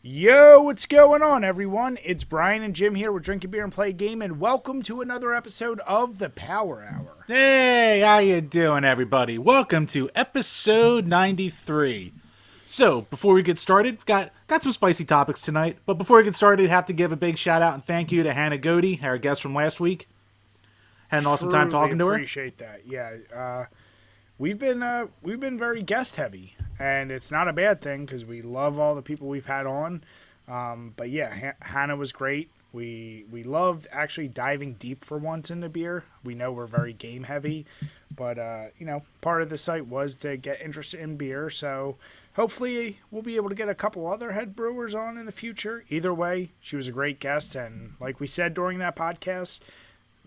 Yo, what's going on, everyone? It's Brian and Jim here with Drink a Beer and Play a Game, and welcome to another episode of the Power Hour. Hey, how you doing, everybody? Welcome to episode 93. So, before we get started, got some spicy topics tonight, but before we get started, have to give a big shout out and thank you to Hannah Godey, our guest from last week. Had an awesome time talking to her. Appreciate that. Yeah, we've been very guest heavy, and it's not a bad thing because we love all the people we've had on. But yeah, Hannah was great. We loved actually diving deep for once into beer. We know we're very game heavy, but part of the site was to get interested in beer. So hopefully we'll be able to get a couple other head brewers on in the future. Either way, she was a great guest, and like we said during that podcast,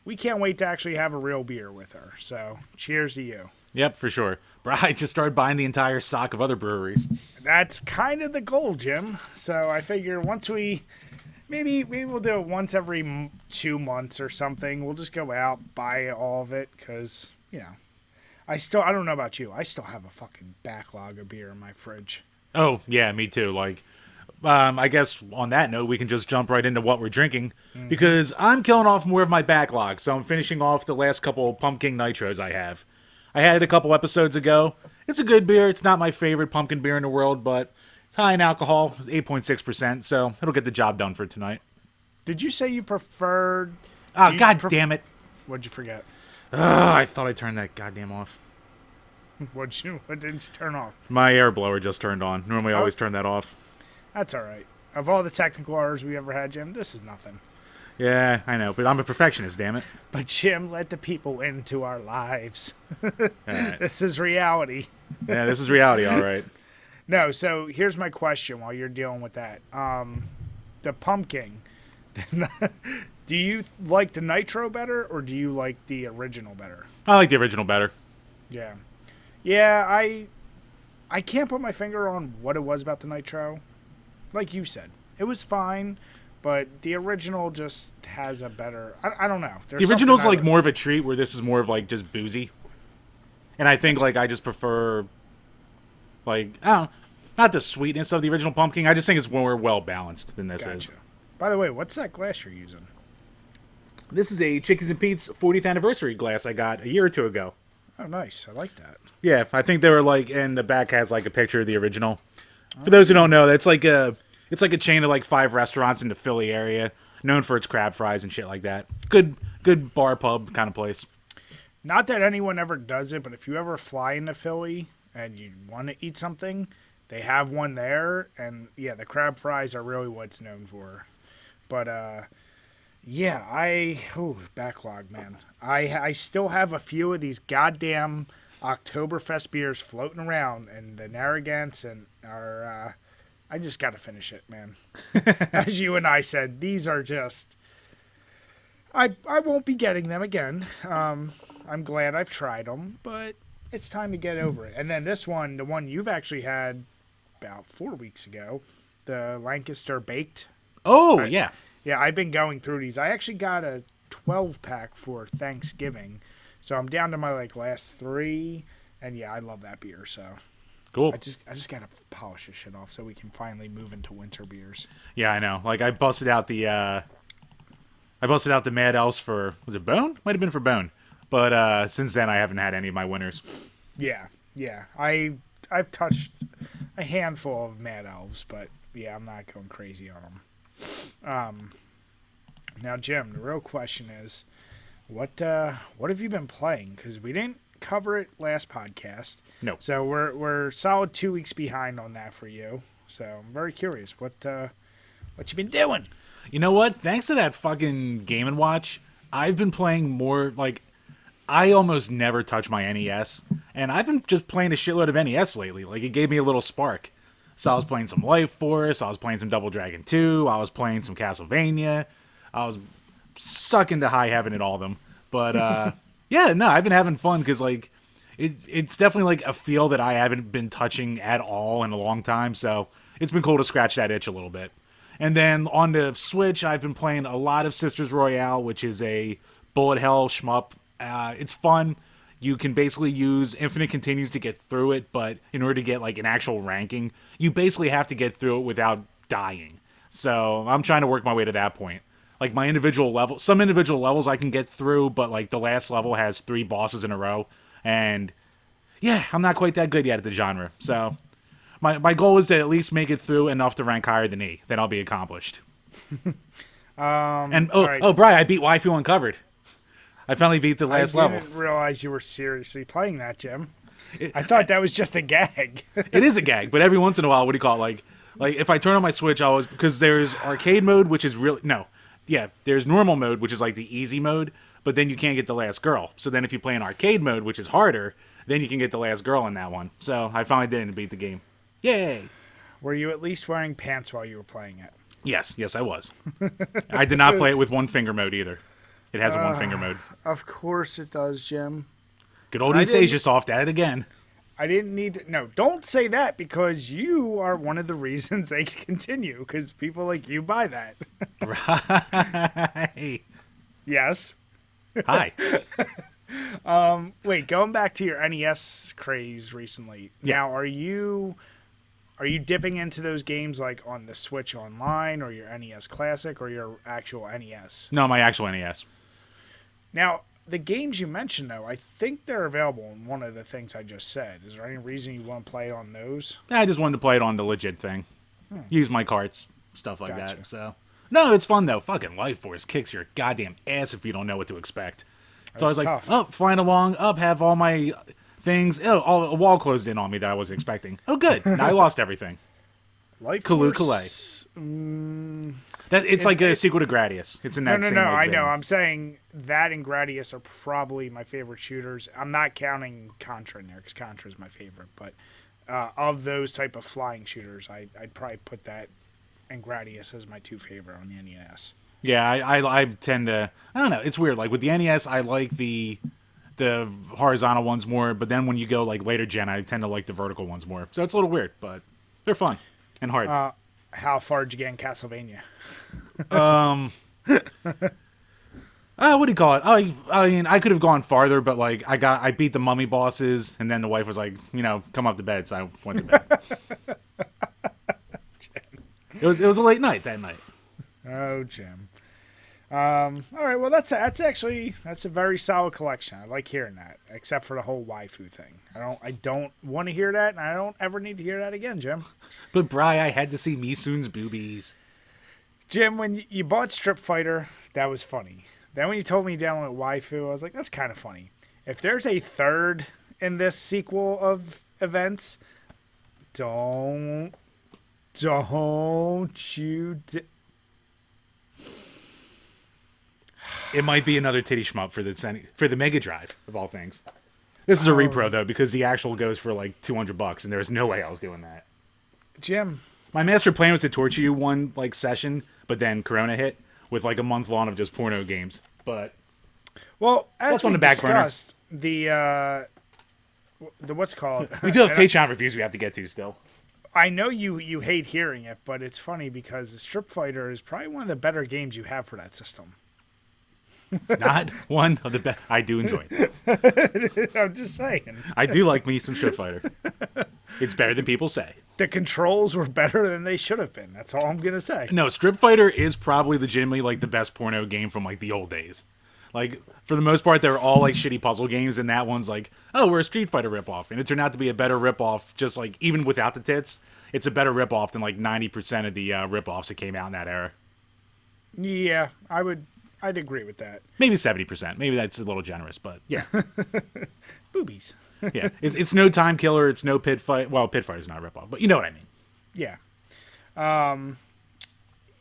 we can't wait to actually have a real beer with her. So cheers to you. Yep, for sure. I just started buying the entire stock of other breweries. That's kind of the goal, Jim. So I figure once maybe we'll do it once every 2 months or something. We'll just go out, buy all of it, because, I don't know about you. I still have a fucking backlog of beer in my fridge. Oh, yeah, me too. I guess on that note, we can just jump right into what we're drinking, because I'm killing off more of my backlog, so I'm finishing off the last couple pumpkin nitros I have. I had it a couple episodes ago. It's a good beer. It's not my favorite pumpkin beer in the world, but it's high in alcohol, 8.6%, so it'll get the job done for tonight. Did you say you preferred... Oh, damn it. What'd you forget? I thought I turned that goddamn off. What did you turn off? My air blower just turned on. Normally I always turn that off. That's all right. Of all the technical errors we ever had, Jim, this is nothing. Yeah, I know, but I'm a perfectionist, damn it. But Jim, let the people into our lives. Right. This is reality. Yeah, this is reality, all right. No, so here's my question while you're dealing with that. The pumpkin, do you like the nitro better or do you like the original better? I like the original better. Yeah. Yeah, I can't put my finger on what it was about the nitro. Like you said, it was fine. But the original just has a better... I don't know. The original's more of a treat, where this is more of just boozy. And I think I just prefer I don't know, not the sweetness of the original pumpkin. I just think it's more well balanced than this is. By the way, what's that glass you're using? This is a Chickies and Pete's 40th anniversary glass I got a year or two ago. Oh, nice. I like that. Yeah, I think they were and the back has a picture of the original. For those who don't know, that's it's like a chain of 5 restaurants in the Philly area, known for its crab fries and shit like that. Good bar pub kind of place. Not that anyone ever does it, but if you ever fly into Philly and you want to eat something, they have one there. And yeah, the crab fries are really what it's known for. But backlog, man. I still have a few of these goddamn Oktoberfest beers floating around, and the Narragansett and our. I just got to finish it, man. As you and I said, these are just... I won't be getting them again. I'm glad I've tried them, but it's time to get over it. And then this one, the one you've actually had about 4 weeks ago, the Lancaster Baked. Oh, yeah. Yeah, I've been going through these. I actually got a 12-pack for Thanksgiving, so I'm down to my last 3, and yeah, I love that beer, so... Cool. I just gotta polish this shit off so we can finally move into winter beers. Yeah, I know. I busted out the Mad Elves for, was it Bone? Might have been for Bone. But since then I haven't had any of my winters. Yeah. I've touched a handful of Mad Elves, but yeah, I'm not going crazy on them. Now, Jim, the real question is, what have you been playing? Because we didn't cover it last podcast. No. So we're solid 2 weeks behind on that for you. So I'm very curious. What you been doing? You know what? Thanks to that fucking Game & Watch, I've been playing more, I almost never touch my NES. And I've been just playing a shitload of NES lately. It gave me a little spark. So I was playing some Life Force, I was playing some Double Dragon 2, I was playing some Castlevania. I was sucking to high heaven at all of them. But, yeah, no, I've been having fun because, it's definitely, a feel that I haven't been touching at all in a long time, so it's been cool to scratch that itch a little bit. And then on the Switch, I've been playing a lot of Sisters Royale, which is a bullet hell shmup. It's fun. You can basically use infinite continues to get through it, but in order to get, an actual ranking, you basically have to get through it without dying. So I'm trying to work my way to that point. Like my some individual levels I can get through, but like the last level has 3 bosses in a row, and yeah, I'm not quite that good yet at the genre. So my goal is to at least make it through enough to rank higher than E. Then I'll be accomplished. And right. Brian, I beat Waifu Uncovered. I finally beat the last level. I didn't realize you were seriously playing that, Jim. I thought that was just a gag. It is a gag, but every once in a while, what do you call it? Like if I turn on my Switch, because there's arcade mode, which is there's normal mode, which is like the easy mode, but then you can't get the last girl. So then if you play in arcade mode, which is harder, then you can get the last girl in that one. So I finally did it and beat the game. Yay! Were you at least wearing pants while you were playing it? Yes, I was. I did not play it with one finger mode either. It has a one finger mode. Of course it does, Jim. Good old Eastasia Soft at it again. I didn't need to. No, don't say that, because you are one of the reasons they continue, because people like you buy that. Right. Yes. Hi. Wait, going back to your NES craze recently. Yeah. Now, are you dipping into those games like on the Switch Online or your NES Classic or your actual NES? No, my actual NES. Now, the games you mentioned, though, I think they're available in one of the things I just said. Is there any reason you want to play on those? I just wanted to play it on the legit thing. Use my carts, stuff like Gotcha. that. So no, it's fun though. Fucking Life Force kicks your goddamn ass if you don't know what to expect. So I was like, tough. flying along, have all my things. A wall closed in on me that I wasn't expecting. Oh, good. Now I lost everything. Life Kalu Force. It's like a sequel to Gradius. It's in that same No. like, I vein. know. I'm saying that and Gradius are probably my favorite shooters. I'm not counting Contra in there because Contra is my favorite. But of those type of flying shooters, I'd probably put that and Gradius as my 2 favorite on the NES. Yeah, I tend to. I don't know. It's weird. Like with the NES, I like the horizontal ones more, but then when you go like later gen, I tend to like the vertical ones more. So it's a little weird, but they're fun and hard. How far did you get in Castlevania? What do you call it? I mean, I could have gone farther, but like I beat the mummy bosses, and then the wife was like, come up to bed, so I went to bed. It was a late night that night. Oh, Jim. All right. Well, that's a very solid collection. I like hearing that, except for the whole waifu thing. I don't want to hear that, and I don't ever need to hear that again, Jim. But Bri, I had to see Misun's boobies. Jim, when you bought Strip Fighter, that was funny. Then when you told me you downloaded waifu, I was like, that's kind of funny. If there's a third in this sequel of events, don't you. It might be another titty shmup for the Mega Drive of all things. This is a repro though, because the actual goes for like $200, and there's no way I was doing that. Jim, my master plan was to torture you one like session, but then Corona hit with like a month long of just porno games. But well, as that's we on the back discussed, the what's it called? we do have Patreon reviews we have to get to still. I know you hate hearing it, but it's funny because the Strip Fighter is probably one of the better games you have for that system. It's not one of the best. I do enjoy it. I'm just saying. I do like me some Street Fighter. It's better than people say. The controls were better than they should have been. That's all I'm going to say. No, Strip Fighter is probably legitimately like the best porno game from like the old days. Like, for the most part, they're all like shitty puzzle games, and that one's like, oh, we're a Street Fighter ripoff. And it turned out to be a better ripoff, just like, even without the tits, it's a better ripoff than like 90% of the ripoffs that came out in that era. Yeah, I'd agree with that. Maybe 70%. Maybe that's a little generous, but yeah. Boobies. Yeah, it's no Time Killer, it's no Pit Fight. Well, Pit Fight is not a ripoff, but you know what I mean. Yeah.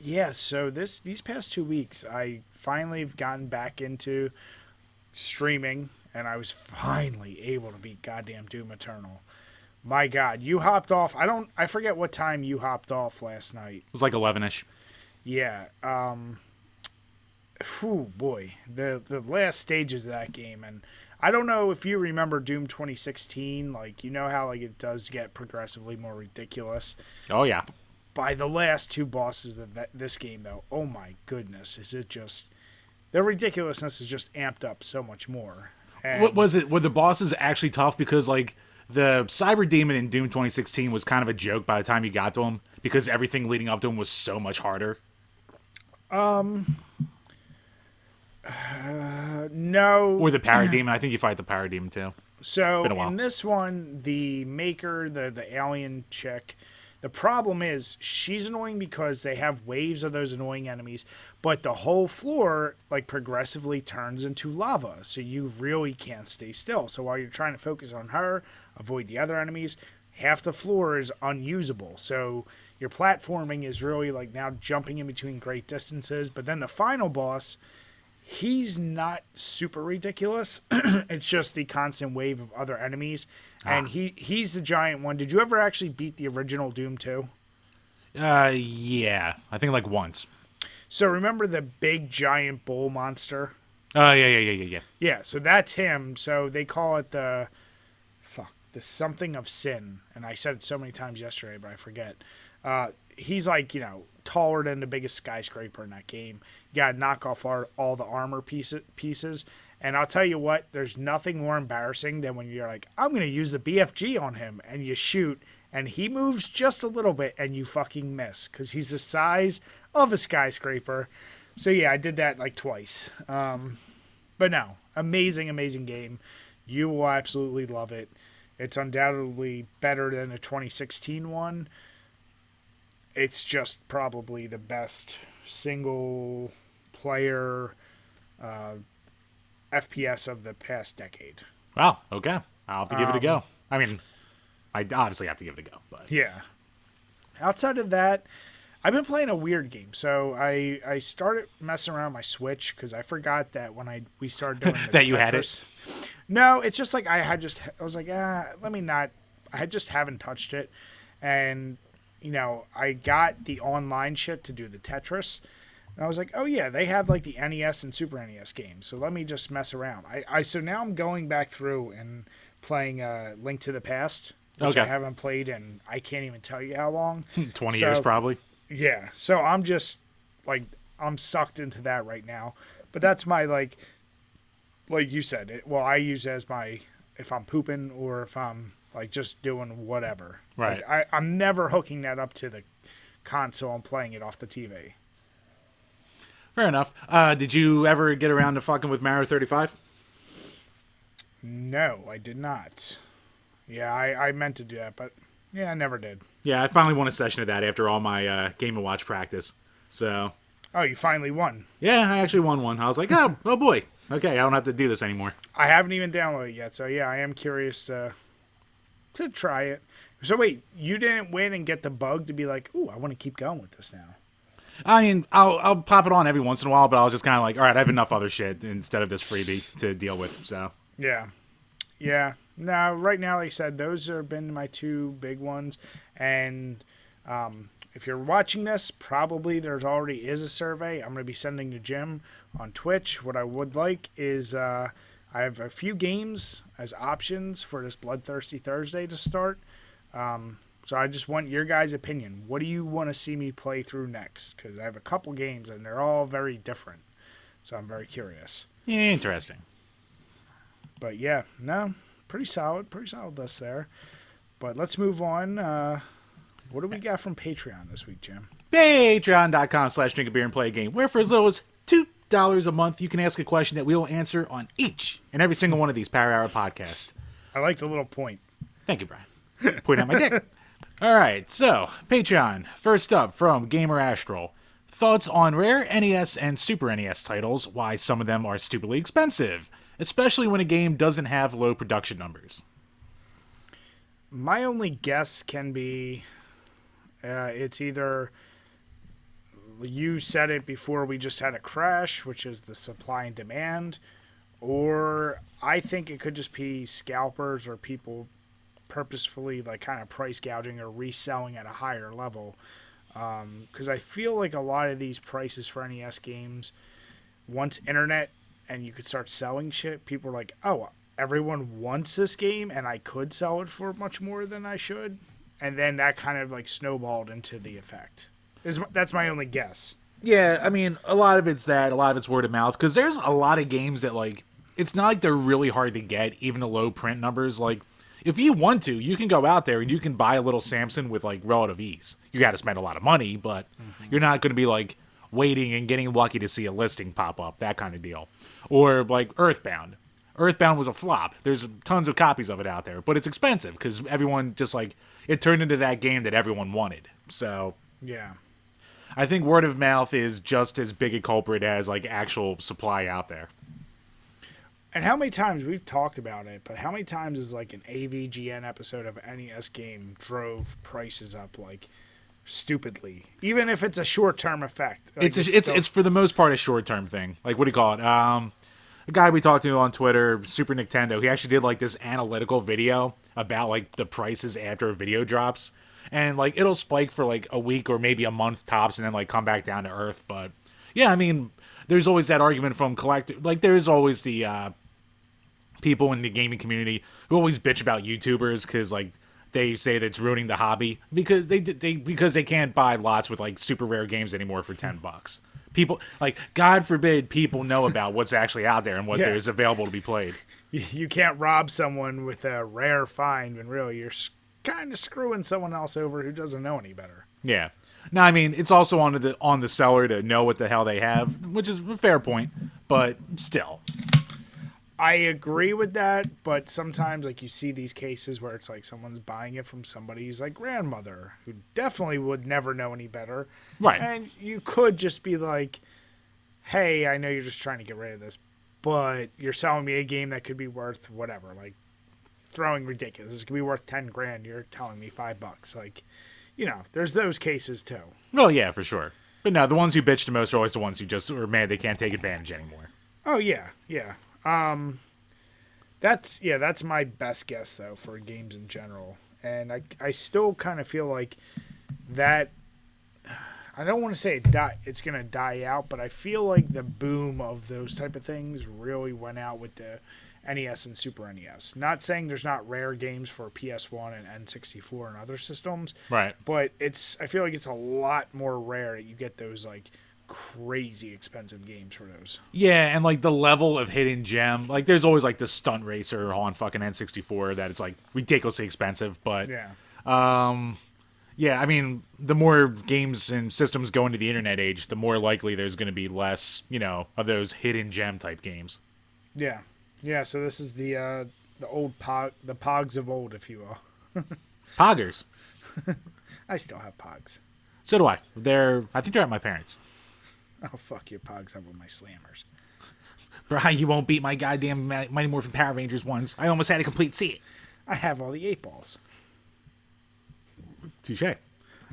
Yeah, so these past 2 weeks, I finally have gotten back into streaming, and I was finally able to beat goddamn Doom Eternal. My God, you hopped off. I forget what time you hopped off last night. It was like 11-ish. Yeah. Whew, boy, the last stages of that game, and I don't know if you remember Doom 2016. Like, you know how like it does get progressively more ridiculous. Oh yeah. By the last 2 bosses of this game, though, oh my goodness, is it just the ridiculousness is just amped up so much more. And What was it? Were the bosses actually tough? Because like the Cyber Demon in Doom 2016 was kind of a joke by the time you got to him because everything leading up to him was so much harder. No. Or the Parademon. I think you fight the Parademon too. So Been a while. in this one, the maker, the alien chick, the problem is she's annoying because they have waves of those annoying enemies, but the whole floor like progressively turns into lava, so you really can't stay still. So while you're trying to focus on her, avoid the other enemies, half the floor is unusable. So your platforming is really like now jumping in between great distances. But then the final boss, he's not super ridiculous. It's just the constant wave of other enemies. And he's the giant one. Did you ever actually beat the original Doom 2? Yeah. I think like once. So remember the big giant bull monster? Yeah. Yeah, so that's him. So they call it the something of sin. And I said it so many times yesterday, but I forget. He's like, taller than the biggest skyscraper in that game. You got to knock off all the armor pieces. And I'll tell you what, there's nothing more embarrassing than when you're like, I'm going to use the BFG on him, and you shoot, and he moves just a little bit, and you fucking miss, because he's the size of a skyscraper. So yeah, I did that like twice. But no, amazing, amazing game. You will absolutely love it. It's undoubtedly better than the 2016 one. It's just probably the best single player FPS of the past decade. Wow, okay. I'll have to give it a go. I mean, I obviously have to give it a go. But Yeah. Outside of that, I've been playing a weird game. So I started messing around my Switch because I forgot that when we started doing the that you Tetris. had it? No, it's just like I was like, let me not. I just haven't touched it. And, I got the online shit to do the Tetris. And I was like, oh yeah, they have like the NES and Super NES games. So let me just mess around. So now I'm going back through and playing Link to the Past, which I haven't played in I can't even tell you how long. 20 years probably. Yeah. So I'm just like I'm sucked into that right now. But that's my like you said. I use it as my if I'm pooping or if I'm like just doing whatever. Right. Like, I'm never hooking that up to the console and playing it off the TV. Fair enough. Did you ever get around to fucking with Mario 35? No, I did not. Yeah, I meant to do that, but yeah, I never did. Yeah, I finally won a session of that after all my Game & Watch practice. So. Oh, you finally won. Yeah, I actually won one. I was like, oh boy. Okay, I don't have to do this anymore. I haven't even downloaded it yet, so yeah, I am curious to try it. So wait, you didn't win and get the bug to be like, ooh, I want to keep going with this now. I mean, I'll pop it on every once in a while, but I'll just kind of like, all right, I have enough other shit instead of this freebie to deal with. So yeah. Now, right now, like I said, those have been my two big ones. And if you're watching this, probably there already is a survey. I'm going to be sending to Jim on Twitch. What I would like is I have a few games as options for this Bloodthirsty Thursday to start. So I just want your guys' opinion. What do you want to see me play through next? Because I have a couple games, and they're all very different. So I'm very curious. Interesting. But yeah, no, pretty solid list there. But let's move on. What do we got from Patreon this week, Jim? Patreon.com/DrinkABeerandPlayAGame, where for as little as $2 a month, you can ask a question that we will answer on each and every single one of these Power Hour podcasts. I like the little point. Thank you, Brian. Point out my dick. All right, so Patreon. First up from Gamer Astral. Thoughts on rare NES and Super NES titles, why some of them are stupidly expensive, especially when a game doesn't have low production numbers. My only guess can be it's either you said it before we just had a crash, which is the supply and demand, or I think it could just be scalpers or people purposefully like kind of price gouging or reselling at a higher level, because I feel like a lot of these prices for NES games, once internet and you could start selling shit, people are like, oh, everyone wants this game and I could sell it for much more than I should, and then that kind of like snowballed into the effect. That's my only guess. Yeah, I mean, a lot of it's that, a lot of it's word of mouth, because there's a lot of games that like it's not like they're really hard to get, even the low print numbers. Like if you want to, you can go out there and you can buy a little Samson with like relative ease. You got to spend a lot of money, but you're not going to be like waiting and getting lucky to see a listing pop up, that kind of deal. Or like Earthbound. Earthbound was a flop. There's tons of copies of it out there, but it's expensive because everyone just like it turned into that game that everyone wanted. So Yeah. I think word of mouth is just as big a culprit as like actual supply out there. And how many times we've talked about it, but how many times is like an AVGN episode of NES game drove prices up like stupidly, even if it's a short-term effect. Like, It's for the most part a short-term thing. Like, what do you call it? A guy we talked to on Twitter, Super Nintendo, he actually did like this analytical video about like the prices after a video drops, and like it'll spike for like a week or maybe a month tops, and then like come back down to earth. But yeah, I mean, there's always that argument from like there's always the people in the gaming community who always bitch about YouTubers because like they say that it's ruining the hobby because they can't buy lots with like super rare games anymore for $10. People like, God forbid, people know about what's actually out there and what there's available to be played. You can't rob someone with a rare find when really you're kind of screwing someone else over who doesn't know any better. Yeah. No, I mean, it's also on the seller to know what the hell they have, which is a fair point, but still. I agree with that, but sometimes like you see these cases where it's like someone's buying it from somebody's like grandmother who definitely would never know any better. Right. And you could just be like, hey, I know you're just trying to get rid of this, but you're selling me a game that could be worth whatever, like throwing ridiculous. This could be worth 10 grand. You're telling me $5. Like, you know, there's those cases too. Well, yeah, for sure. But no, the ones who bitch the most are always the ones who just are mad they can't take advantage anymore. Oh yeah, yeah. That's my best guess though for games in general, and I still kind of feel like that. I don't want to say it's gonna die out, but I feel like the boom of those type of things really went out with the NES and Super NES. Not saying there's not rare games for PS1 and N64 and other systems, right? But I feel like it's a lot more rare that you get those like crazy expensive games for those. Yeah, and like the level of hidden gem, like there's always like the stunt racer on fucking N64 that it's like ridiculously expensive, but yeah, I mean, the more games and systems go into the internet age, the more likely there's going to be less, of those hidden gem type games. Yeah, yeah. So this is the old the Pogs of old, if you will. Poggers. I still have Pogs. So do I. I think they're at my parents'. Oh, fuck your Pogs. I'm with my Slammers. Brian, you won't beat my goddamn Mighty Morphin Power Rangers ones. I almost had a complete set. I have all the 8 balls. Touche.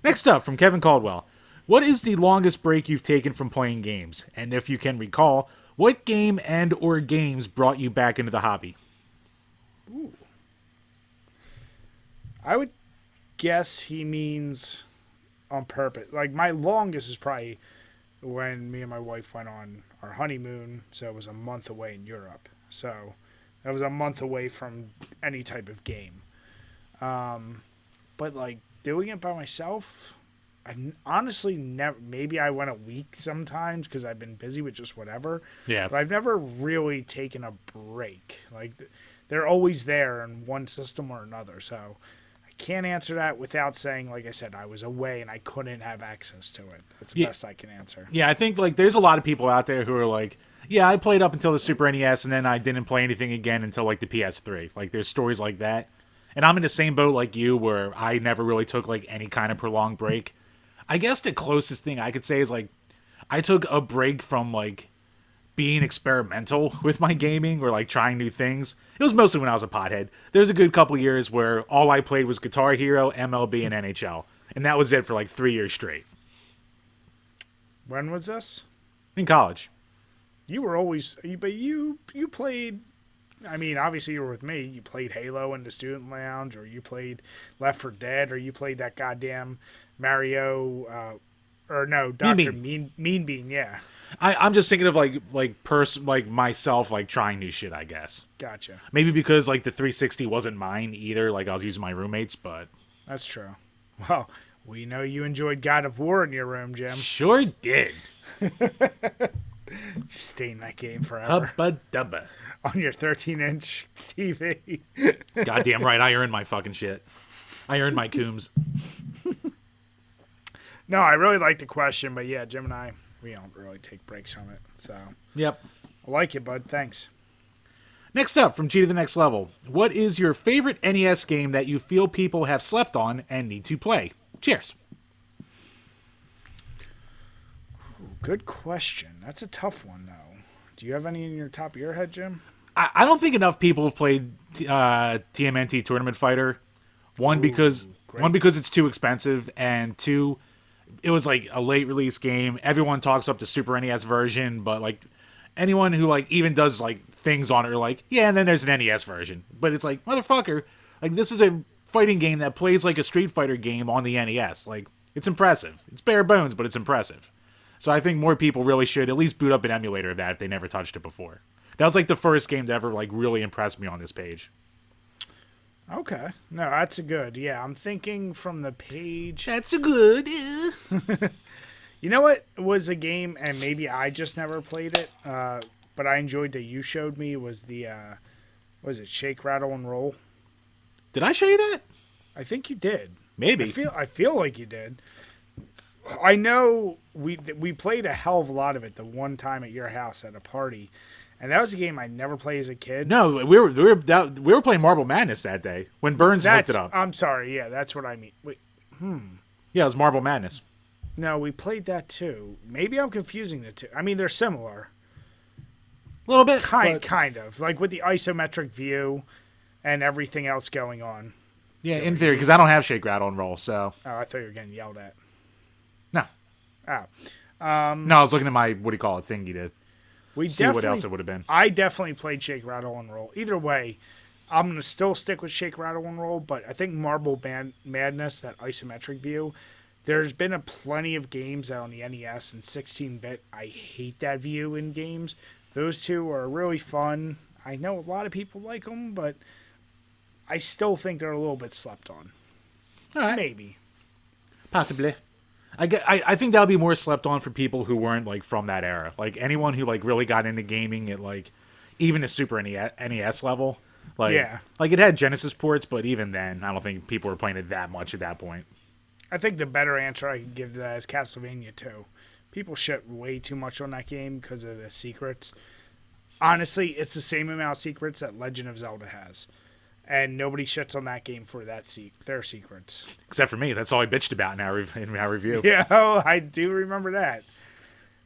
Next up, from Kevin Caldwell. What is the longest break you've taken from playing games? And if you can recall, what game and or games brought you back into the hobby? Ooh. I would guess he means on purpose. Like, my longest is probably when me and my wife went on our honeymoon, so it was a month away in Europe. So that was a month away from any type of game. But like doing it by myself, I've honestly never. Maybe I went a week sometimes because I've been busy with just whatever. Yeah. But I've never really taken a break. Like they're always there in one system or another. So can't answer that without saying, like I said, I was away and I couldn't have access to it. That's the best I can answer. Yeah, I think like there's a lot of people out there who are like, yeah, I played up until the Super NES and then I didn't play anything again until like the PS3. Like there's stories like that. And I'm in the same boat like you where I never really took like any kind of prolonged break. I guess the closest thing I could say is like I took a break from like being experimental with my gaming or like trying new things. It was mostly when I was a pothead. There's a good couple years where all I played was Guitar Hero, MLB, and NHL. And that was it for like 3 years straight. When was this? In college. You were always, but you played, I mean, obviously you were with me. You played Halo in the student lounge, or you played Left 4 Dead, or you played that goddamn Mario, or no, Dr. Mean Bean, yeah. I'm just thinking of like myself like trying new shit, I guess. Gotcha. Maybe because like the 360 wasn't mine either, like I was using my roommates, but that's true. Well, we know you enjoyed God of War in your room, Jim. Sure did. Just stay in that game forever. Hubba dubba. on your 13-inch TV. Goddamn right, I earned my fucking shit. I earned my coombs. No, I really like the question, but yeah, Jim and I, we don't really take breaks from it. So, Yep. I like it, bud. Thanks. Next up, from G to the Next Level. What is your favorite NES game that you feel people have slept on and need to play? Cheers. Good question. That's a tough one, though. Do you have any in your top of your head, Jim? I don't think enough people have played TMNT Tournament Fighter. One, because it's too expensive, and two, it was like a late release game. Everyone talks up the Super NES version, but like anyone who like even does like things on it are like, yeah, and then there's an NES version. But it's like, motherfucker, like this is a fighting game that plays like a Street Fighter game on the NES. Like, it's impressive. It's bare bones, but it's impressive. So I think more people really should at least boot up an emulator of that if they never touched it before. That was like the first game to ever like really impress me on this page. Okay. No, that's a good. Yeah, I'm thinking from the page. That's a good. You know what was a game, and maybe I just never played it, but I enjoyed that you showed me, was the, was it Shake, Rattle, and Roll? Did I show you that? I think you did. Maybe. I feel like you did. I know we played a hell of a lot of it the one time at your house at a party. And that was a game I never played as a kid. No, we were playing Marble Madness that day when Burns hooked it up. I'm sorry, yeah, that's what I mean. Wait, Yeah, it was Marble Madness. no, we played that too. Maybe I'm confusing the two. I mean, they're similar, A little bit, kind of, like with the isometric view and everything else going on. Yeah, in theory, because I don't have Shake, Rattle, and Roll. So Oh, I thought you were getting yelled at. no, Oh, no, I was looking at my thingy to we see what else it would have been. I definitely played Shake, Rattle, and Roll. Either way, I'm going to still stick with Shake, Rattle, and Roll, but I think Marble Madness, that isometric view, there's been plenty of games that on the NES and 16-bit, I hate that view in games. Those two are really fun. I know a lot of people like them, but I still think they're a little bit slept on. All right. Maybe. Possibly. I think that'll be more slept on for people who weren't like from that era. Like anyone who like really got into gaming at like even a Super NES level. Like, yeah. Like it had Genesis ports, but even then, I don't think people were playing it that much at that point. I think the better answer I could give to that is Castlevania 2. People shit way too much on that game because of the secrets. Honestly, it's the same amount of secrets that Legend of Zelda has. And nobody shits on that game for their secrets. Except for me. That's all I bitched about in our review. Yeah, oh, I do remember that.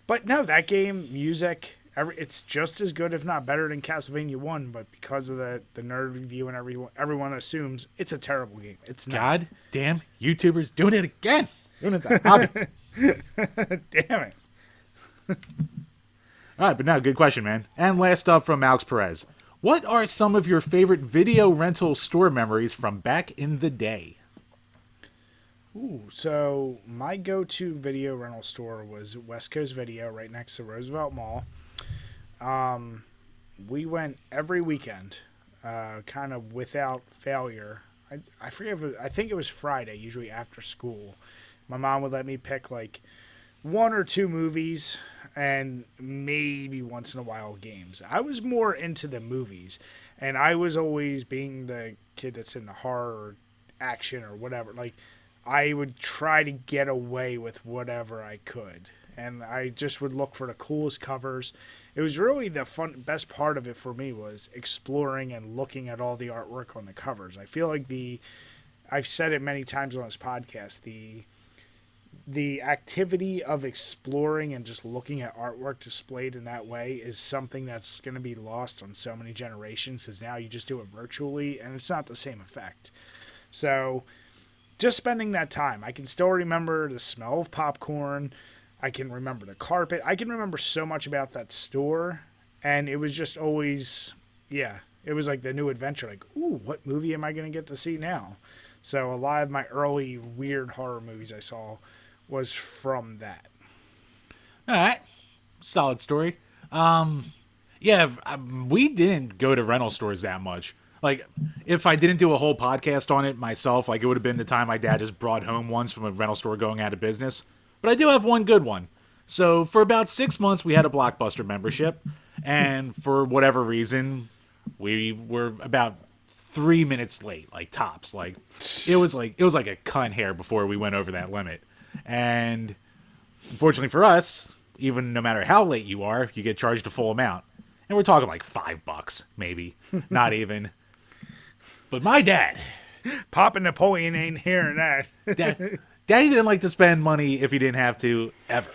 But no, that game, music, it's just as good, if not better, than Castlevania 1. But because of the nerd review and everyone assumes it's a terrible game. It's not. God damn YouTubers doing it again. Doing it the hobby. Damn it. All right, but now, good question, man. And last up from Alex Perez. What are some of your favorite video rental store memories from back in the day? Ooh, so my go-to video rental store was West Coast Video right next to Roosevelt Mall. We went every weekend, kind of without failure. I forget I think it was Friday, usually after school. My mom would let me pick like one or two movies and maybe once in a while games. I was more into the movies, and I was always being the kid that's in the horror or action or whatever. Like, I would try to get away with whatever I could, and I just would look for the coolest covers. It was really the best part of it for me was exploring and looking at all the artwork on the covers. I feel like I've said it many times on this podcast, the activity of exploring and just looking at artwork displayed in that way is something that's going to be lost on so many generations, because now you just do it virtually and it's not the same effect. So just spending that time, I can still remember the smell of popcorn. I can remember the carpet. I can remember so much about that store, and it was just always, it was like the new adventure. Like, ooh, what movie am I going to get to see now? So a lot of my early weird horror movies I saw was from that. All right. Solid story. We didn't go to rental stores that much. Like, if I didn't do a whole podcast on it myself, like, it would have been the time my dad just brought home ones from a rental store going out of business. But I do have one good one. So, for about 6 months, we had a Blockbuster membership. And for whatever reason, we were about 3 minutes late, like tops. Like it was like a cunt hair before we went over that limit. And unfortunately for us, even no matter how late you are, you get charged a full amount. And we're talking like $5, maybe. Not even. But my dad. Papa Napoleon ain't hearing that. Daddy didn't like to spend money if he didn't have to, ever.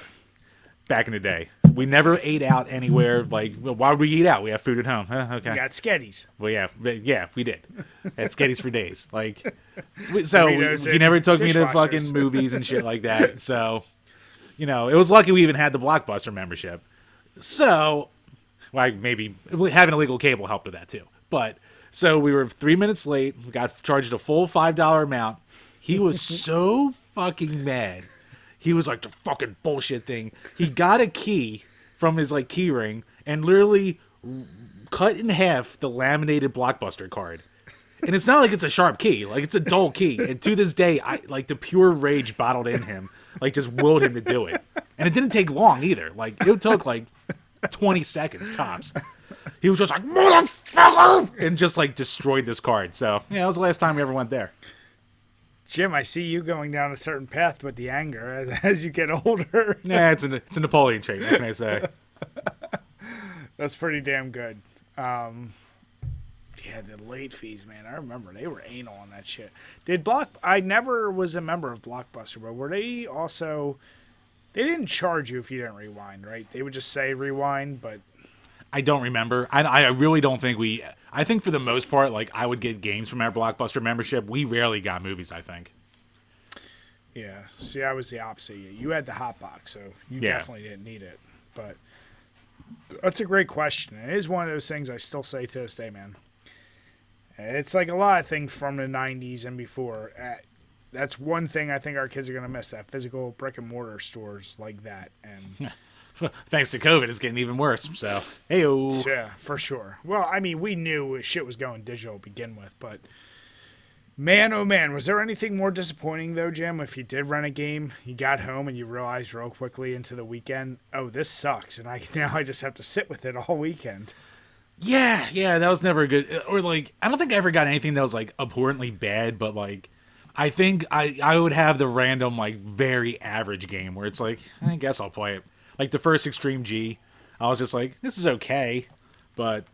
Back in the day. We never ate out anywhere. Like, why would we eat out? We have food at home. Huh? Okay. We got Sketties. Well, yeah, we did. Had Sketties for days. Like, so Doritos he never took me to dishwashers. fucking movies and shit like that. So, it was lucky we even had the Blockbuster membership. So, well, maybe having illegal cable helped with that too. But, so we were 3 minutes late. We got charged a full $5 amount. He was so fucking mad. He was like, the fucking bullshit thing. He got a key from his like key ring and literally cut in half the laminated Blockbuster card. And it's not like it's a sharp key. Like, it's a dull key. And to this day, the pure rage bottled in him, like, just willed him to do it. And it didn't take long either. Like, it took like 20 seconds tops. He was just like, motherfucker! And just like destroyed this card. So, yeah, that was the last time we ever went there. Jim, I see you going down a certain path with the anger as you get older. Nah, it's a Napoleon trait. What can I say? That's pretty damn good. Yeah, the late fees, man. I remember they were anal on that shit. I never was a member of Blockbuster, but were they also? They didn't charge you if you didn't rewind, right? They would just say rewind, but I don't remember. I really don't think I think for the most part, like, I would get games from our Blockbuster membership. We rarely got movies, I think. Yeah. See, I was the opposite. You had the hot box, so you definitely didn't need it. But that's a great question. It is one of those things I still say to this day, man. It's like a lot of things from the 90s and before. That's one thing I think our kids are going to miss, that physical brick and mortar stores like that. And thanks to COVID, it's getting even worse. So, hey-o. Yeah, for sure. Well, I mean, we knew shit was going digital to begin with, but man, oh man, was there anything more disappointing though, Jim? If you did rent a game, you got home and you realized real quickly into the weekend, oh, this sucks, and I just have to sit with it all weekend. Yeah, that was never good. Or like, I don't think I ever got anything that was like abhorrently bad, but like, I think I would have the random like very average game where it's like, I guess I'll play it. Like the first Extreme G, I was just like, this is okay, but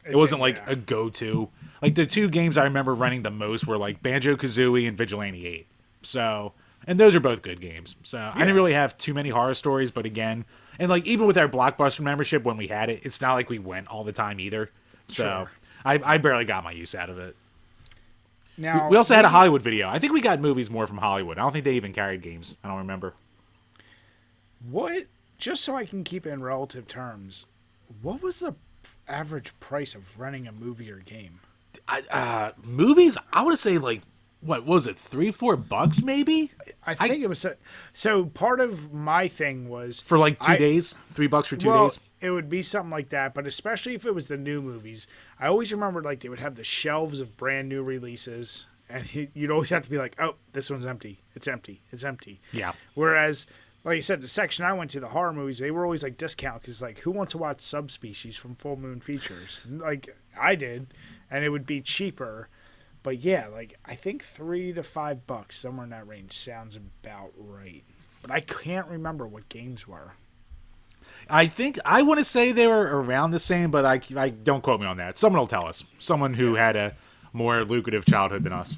it wasn't like a go-to. Like the two games I remember running the most were like Banjo-Kazooie and Vigilante 8. So, and those are both good games. So I didn't really have too many horror stories, but again, and like even with our Blockbuster membership when we had it, it's not like we went all the time either. So Sure. I barely got my use out of it. Now We also had a Hollywood video. I think we got movies more from Hollywood. I don't think they even carried games. I don't remember. What? Just so I can keep it in relative terms, what was the average price of renting a movie or game? Movies, I would say like, what was it, $3-4 maybe? I think it was so part of my thing was For like 2 days? $3 for 2 well, days? it would be something like that, but especially if it was the new movies. I always remembered like they would have the shelves of brand new releases, and you'd always have to be like, oh, this one's empty. It's empty. It's empty. Yeah. Whereas, like you said, the section I went to, the horror movies, they were always like discount because like, who wants to watch Subspecies from Full Moon Features? Like I did, and it would be cheaper. But yeah, like I think $3 to $5, somewhere in that range, sounds about right. But I can't remember what games were. I think, I want to say they were around the same, but I don't quote me on that. Someone will tell us. Someone who had a more lucrative childhood than us.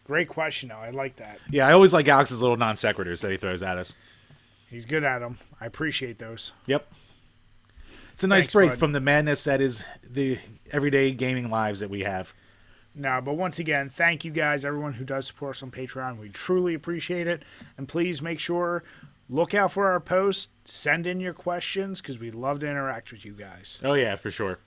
Great question, though. I like that. Yeah, I always like Alex's little non sequiturs that he throws at us. He's good at them. I appreciate those. Yep. It's a nice Thanks, break bud. from the madness that is the everyday gaming lives that we have. No, but once again, thank you guys, everyone who does support us on Patreon. We truly appreciate it. And please make sure, look out for our posts. Send in your questions because we'd love to interact with you guys. Oh, yeah, for sure.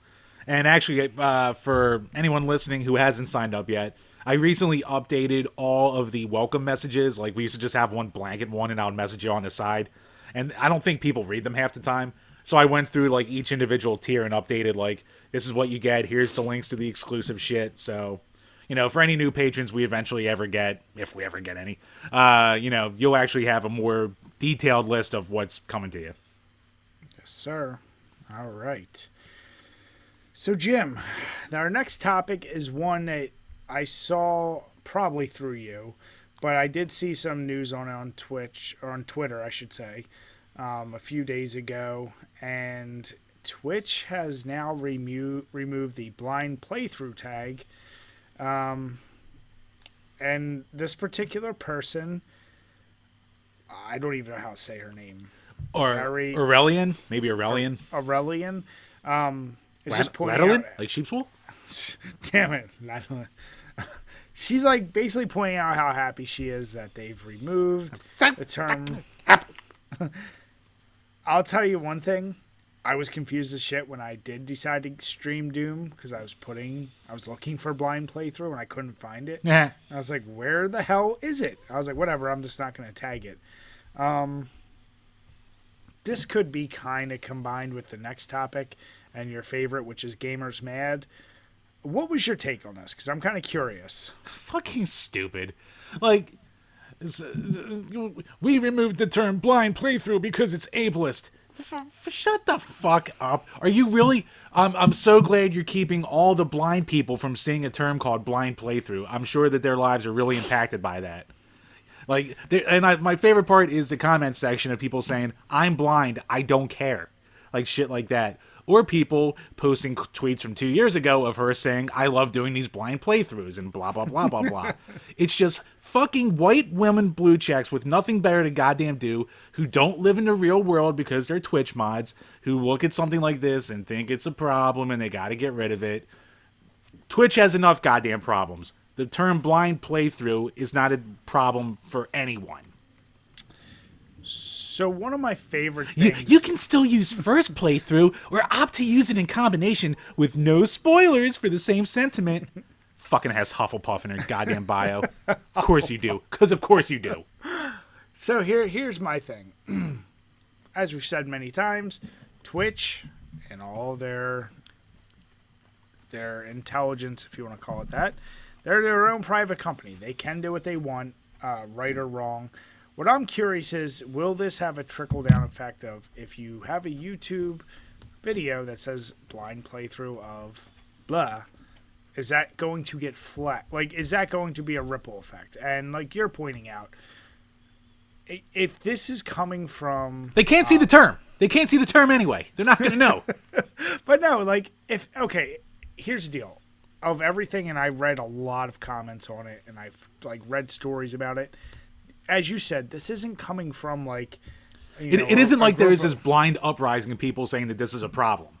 And actually, for anyone listening who hasn't signed up yet, I recently updated all of the welcome messages. Like, we used to just have one blanket one, and I would message you on the side. And I don't think people read them half the time. So I went through, like, each individual tier and updated, like, this is what you get. Here's the links to the exclusive shit. So, for any new patrons we eventually ever get, if we ever get any, you'll actually have a more detailed list of what's coming to you. Yes, sir. All right. So, Jim, our next topic is one that I saw probably through you, but I did see some news on it on Twitch, or on Twitter, I should say, a few days ago. And Twitch has now removed the blind playthrough tag. And this particular person, I don't even know how to say her name. Or Aurelian? Maybe Aurelian? Aurelian. It's just pointing out, like sheep's wool? Damn it. She's like basically pointing out how happy she is that they've removed the term. I'll tell you one thing. I was confused as shit when I did decide to stream Doom because I was looking for blind playthrough and I couldn't find it. Yeah. I was like, where the hell is it? I was like, whatever, I'm just not going to tag it. This could be kind of combined with the next topic and your favorite, which is Gamers Mad. What was your take on this? Because I'm kind of curious. Fucking stupid. Like, we removed the term blind playthrough because it's ableist. Shut the fuck up. Are you really? I'm so glad you're keeping all the blind people from seeing a term called blind playthrough. I'm sure that their lives are really impacted by that. Like, my favorite part is the comment section of people saying, "I'm blind, I don't care," like shit like that. Or people posting tweets from 2 years ago of her saying, "I love doing these blind playthroughs," and blah, blah, blah, blah, blah. It's just fucking white women blue checks with nothing better to goddamn do, who don't live in the real world because they're Twitch mods, who look at something like this and think it's a problem and they gotta get rid of it. Twitch has enough goddamn problems. The term blind playthrough is not a problem for anyone. So one of my favorite things... You can still use first playthrough or opt to use it in combination with no spoilers for the same sentiment. Fucking has Hufflepuff in her goddamn bio. Of course you do. Because of course you do. So here's my thing. As we've said many times, Twitch and all their intelligence, if you want to call it that, they're their own private company. They can do what they want, right or wrong. What I'm curious is, will this have a trickle-down effect of if you have a YouTube video that says blind playthrough of blah, is that going to get flat? Like, is that going to be a ripple effect? And like you're pointing out, if this is coming from... They can't see the term. They can't see the term anyway. They're not going to know. But no, like, okay, here's the deal. Of everything, and I've read a lot of comments on it, and I've like read stories about it. As you said, this isn't coming from like... It isn't like there is this blind uprising of people saying that this is a problem.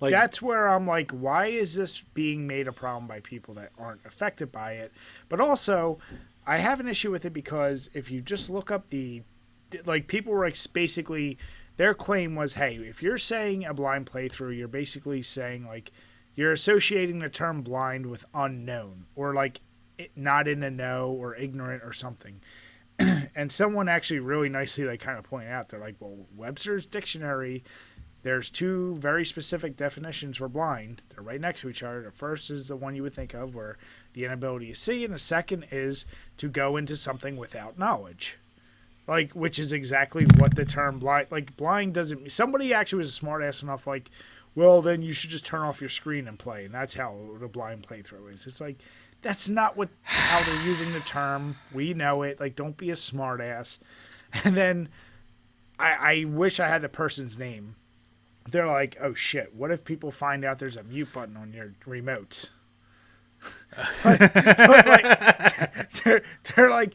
Like, that's where I'm like, why is this being made a problem by people that aren't affected by it? But also, I have an issue with it because if you just look up people were like, basically, their claim was, hey, if you're saying a blind playthrough, you're basically saying like, you're associating the term blind with unknown or like not in the know or ignorant or something. And someone actually really nicely like kind of pointed out, they're like, well, Webster's dictionary, there's two very specific definitions for blind. They're right next to each other. The first is the one you would think of where the inability to see, and the second is to go into something without knowledge. Like, which is exactly what the term blind, like blind doesn't, somebody actually was smart ass enough, like, well, then you should just turn off your screen and play. And that's how the blind playthrough is. It's like, that's not how they're using the term. We know it. Like, don't be a smart ass. And then I wish I had the person's name. They're like, oh shit, what if people find out there's a mute button on your remote? they're like,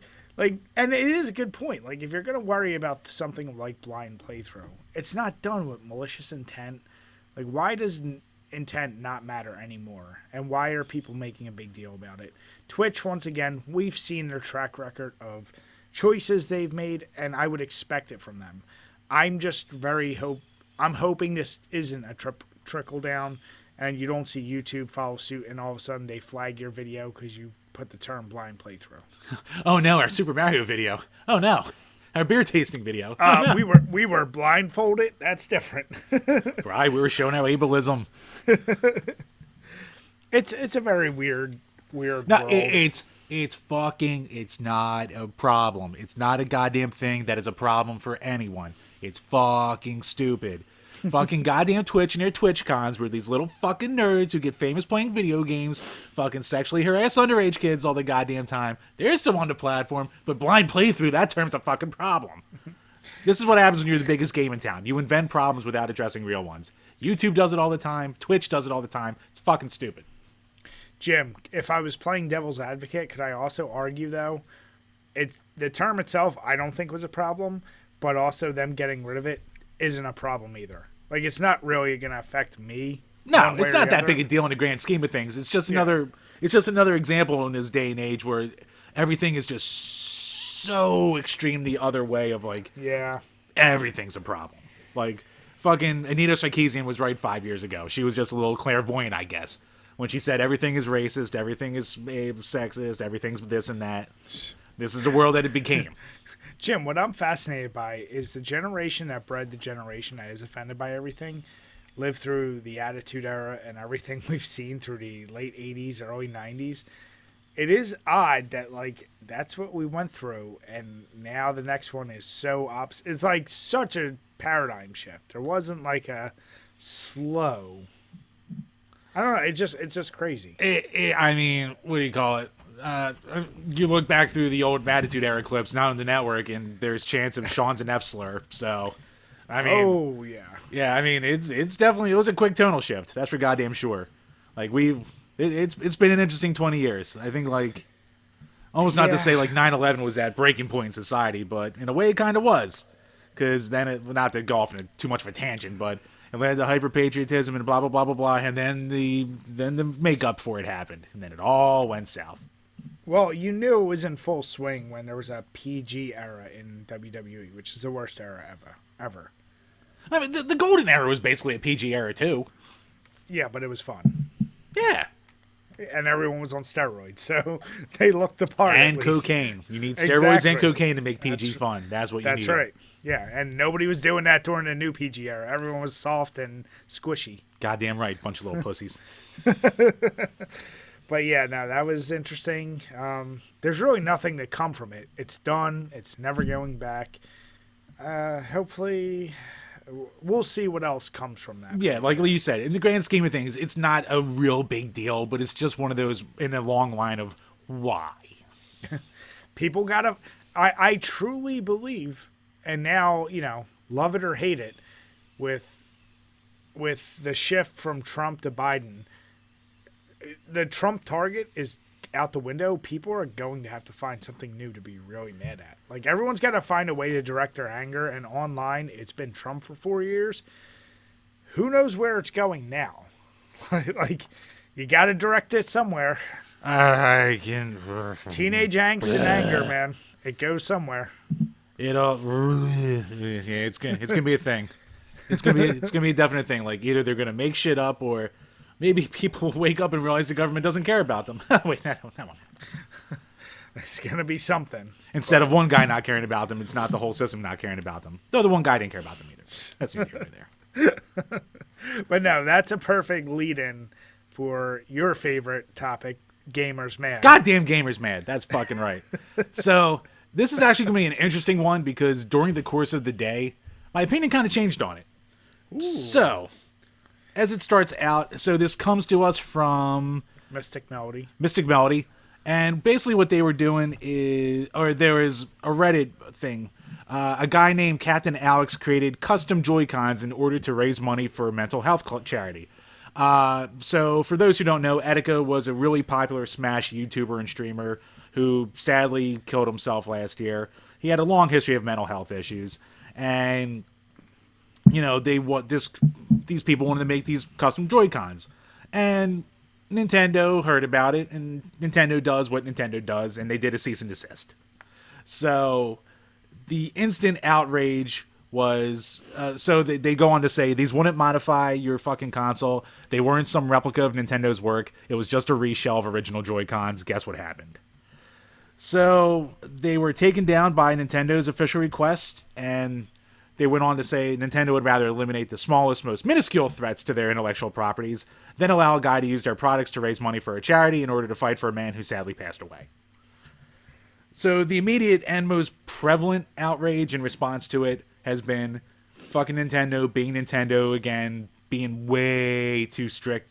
and it is a good point. Like, if you're going to worry about something like blind playthrough, it's not done with malicious intent. Like, why does intent not matter anymore? And why are people making a big deal about it? Twitch, once again, we've seen their track record of choices they've made, and I would expect it from them. I'm just I'm hoping this isn't a trickle down, and you don't see YouTube follow suit, and all of a sudden they flag your video because you put the term blind playthrough. Oh no, our Super Mario video. Oh no. Our beer tasting video. Oh, no. We were blindfolded. That's different. Right, we were showing our ableism. It's a very weird no, world. It's not a problem. It's not a goddamn thing that is a problem for anyone. It's fucking stupid. Fucking goddamn Twitch and their Twitch cons were these little fucking nerds who get famous playing video games, fucking sexually harass underage kids all the goddamn time. They're still on the platform, but blind playthrough, that term's a fucking problem. This is what happens when you're the biggest game in town. You invent problems without addressing real ones. YouTube does it all the time. Twitch does it all the time. It's fucking stupid. Jim, if I was playing devil's advocate, could I also argue, though, the term itself I don't think was a problem, but also them getting rid of it isn't a problem either. Like, it's not really going to affect me. No, it's not that big a deal in the grand scheme of things. It's just another example in this day and age where everything is just so extreme the other way of, like, everything's a problem. Like, fucking Anita Sarkeesian was right 5 years ago. She was just a little clairvoyant, I guess, when she said everything is racist, everything is sexist, everything's this and that. This is the world that it became. Jim, what I'm fascinated by is the generation that bred the generation that is offended by everything lived through the Attitude Era and everything we've seen through the late 80s, early 90s. It is odd that, like, that's what we went through, and now the next one is so opposite. It's like such a paradigm shift. There wasn't like a slow. I don't know. It's just crazy. I mean, what do you call it? You look back through the old Attitude Era clips, not on the network, and there's chance of Sean's an F slur. So, I mean, I mean, it's definitely, it was a quick tonal shift. That's for goddamn sure. Like it's been an interesting 20 years. I think, like, almost not to say like 9/11 was that breaking point in society, but in a way it kind of was, because then it, not to go off in too much of a tangent, but it led to hyper patriotism and blah blah blah blah blah, and then the makeup for it happened, and then it all went south. Well, you knew it was in full swing when there was a PG era in WWE, which is the worst era ever. I mean, the golden era was basically a PG era too. Yeah, but it was fun. Yeah. And everyone was on steroids, so they looked the part. And cocaine. You need steroids and cocaine to make PG fun. That's what you need. That's right. Yeah, and nobody was doing that during the new PG era. Everyone was soft and squishy. Goddamn right. Bunch of little pussies. But yeah, no, that was interesting. There's really nothing to come from it. It's done. It's never going back. Hopefully, we'll see what else comes from that. Yeah, like you said, in the grand scheme of things, it's not a real big deal, but it's just one of those in a long line of why. People gotta. I truly believe, and now, you know, love it or hate it, with the shift from Trump to Biden. The Trump target is out the window. People are going to have to find something new to be really mad at. Like, everyone's got to find a way to direct their anger, and online, it's been Trump for 4 years. Who knows where it's going now? Like, you got to direct it somewhere. I can. Teenage angst and anger, man. It goes somewhere. It's gonna be a thing. It's gonna be a definite thing. Like, either they're gonna make shit up, or maybe people wake up and realize the government doesn't care about them. Wait, that one. It's going to be something. Instead of one guy not caring about them, it's not the whole system not caring about them. Though the one guy didn't care about them either. That's neither here nor there. But no, that's a perfect lead-in for your favorite topic, Gamers Mad. Goddamn Gamers Mad. That's fucking right. So this is actually going to be an interesting one, because during the course of the day, my opinion kind of changed on it. Ooh. So, as it starts out, so this comes to us from Mystic Melody. And basically what they were doing is, or there is a Reddit thing. A guy named Captain Alex created custom Joy Cons in order to raise money for a mental health charity. So for those who don't know, Etika was a really popular Smash YouTuber and streamer who sadly killed himself last year. He had a long history of mental health issues, and you know, these people wanted to make these custom Joy Cons, and Nintendo heard about it, and Nintendo does what Nintendo does, and they did a cease and desist. So the instant outrage was, so they go on to say these wouldn't modify your fucking console. They weren't some replica of Nintendo's work. It was just a reshell of original Joy-Cons. Guess what happened? So they were taken down by Nintendo's official request, and they went on to say Nintendo would rather eliminate the smallest, most minuscule threats to their intellectual properties than allow a guy to use their products to raise money for a charity in order to fight for a man who sadly passed away. So the immediate and most prevalent outrage in response to it has been, fucking Nintendo being Nintendo again, being way too strict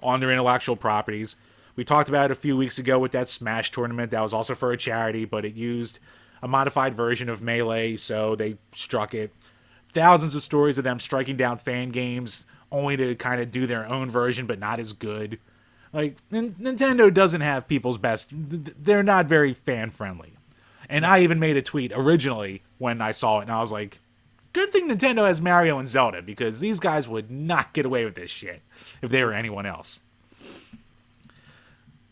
on their intellectual properties. We talked about it a few weeks ago with that Smash tournament that was also for a charity, but it used a modified version of Melee, so they struck it. Thousands of stories of them striking down fan games only to kind of do their own version, but not as good. Like, Nintendo doesn't have people's best. They're not very fan-friendly. And I even made a tweet originally when I saw it, and I was like, good thing Nintendo has Mario and Zelda, because these guys would not get away with this shit if they were anyone else.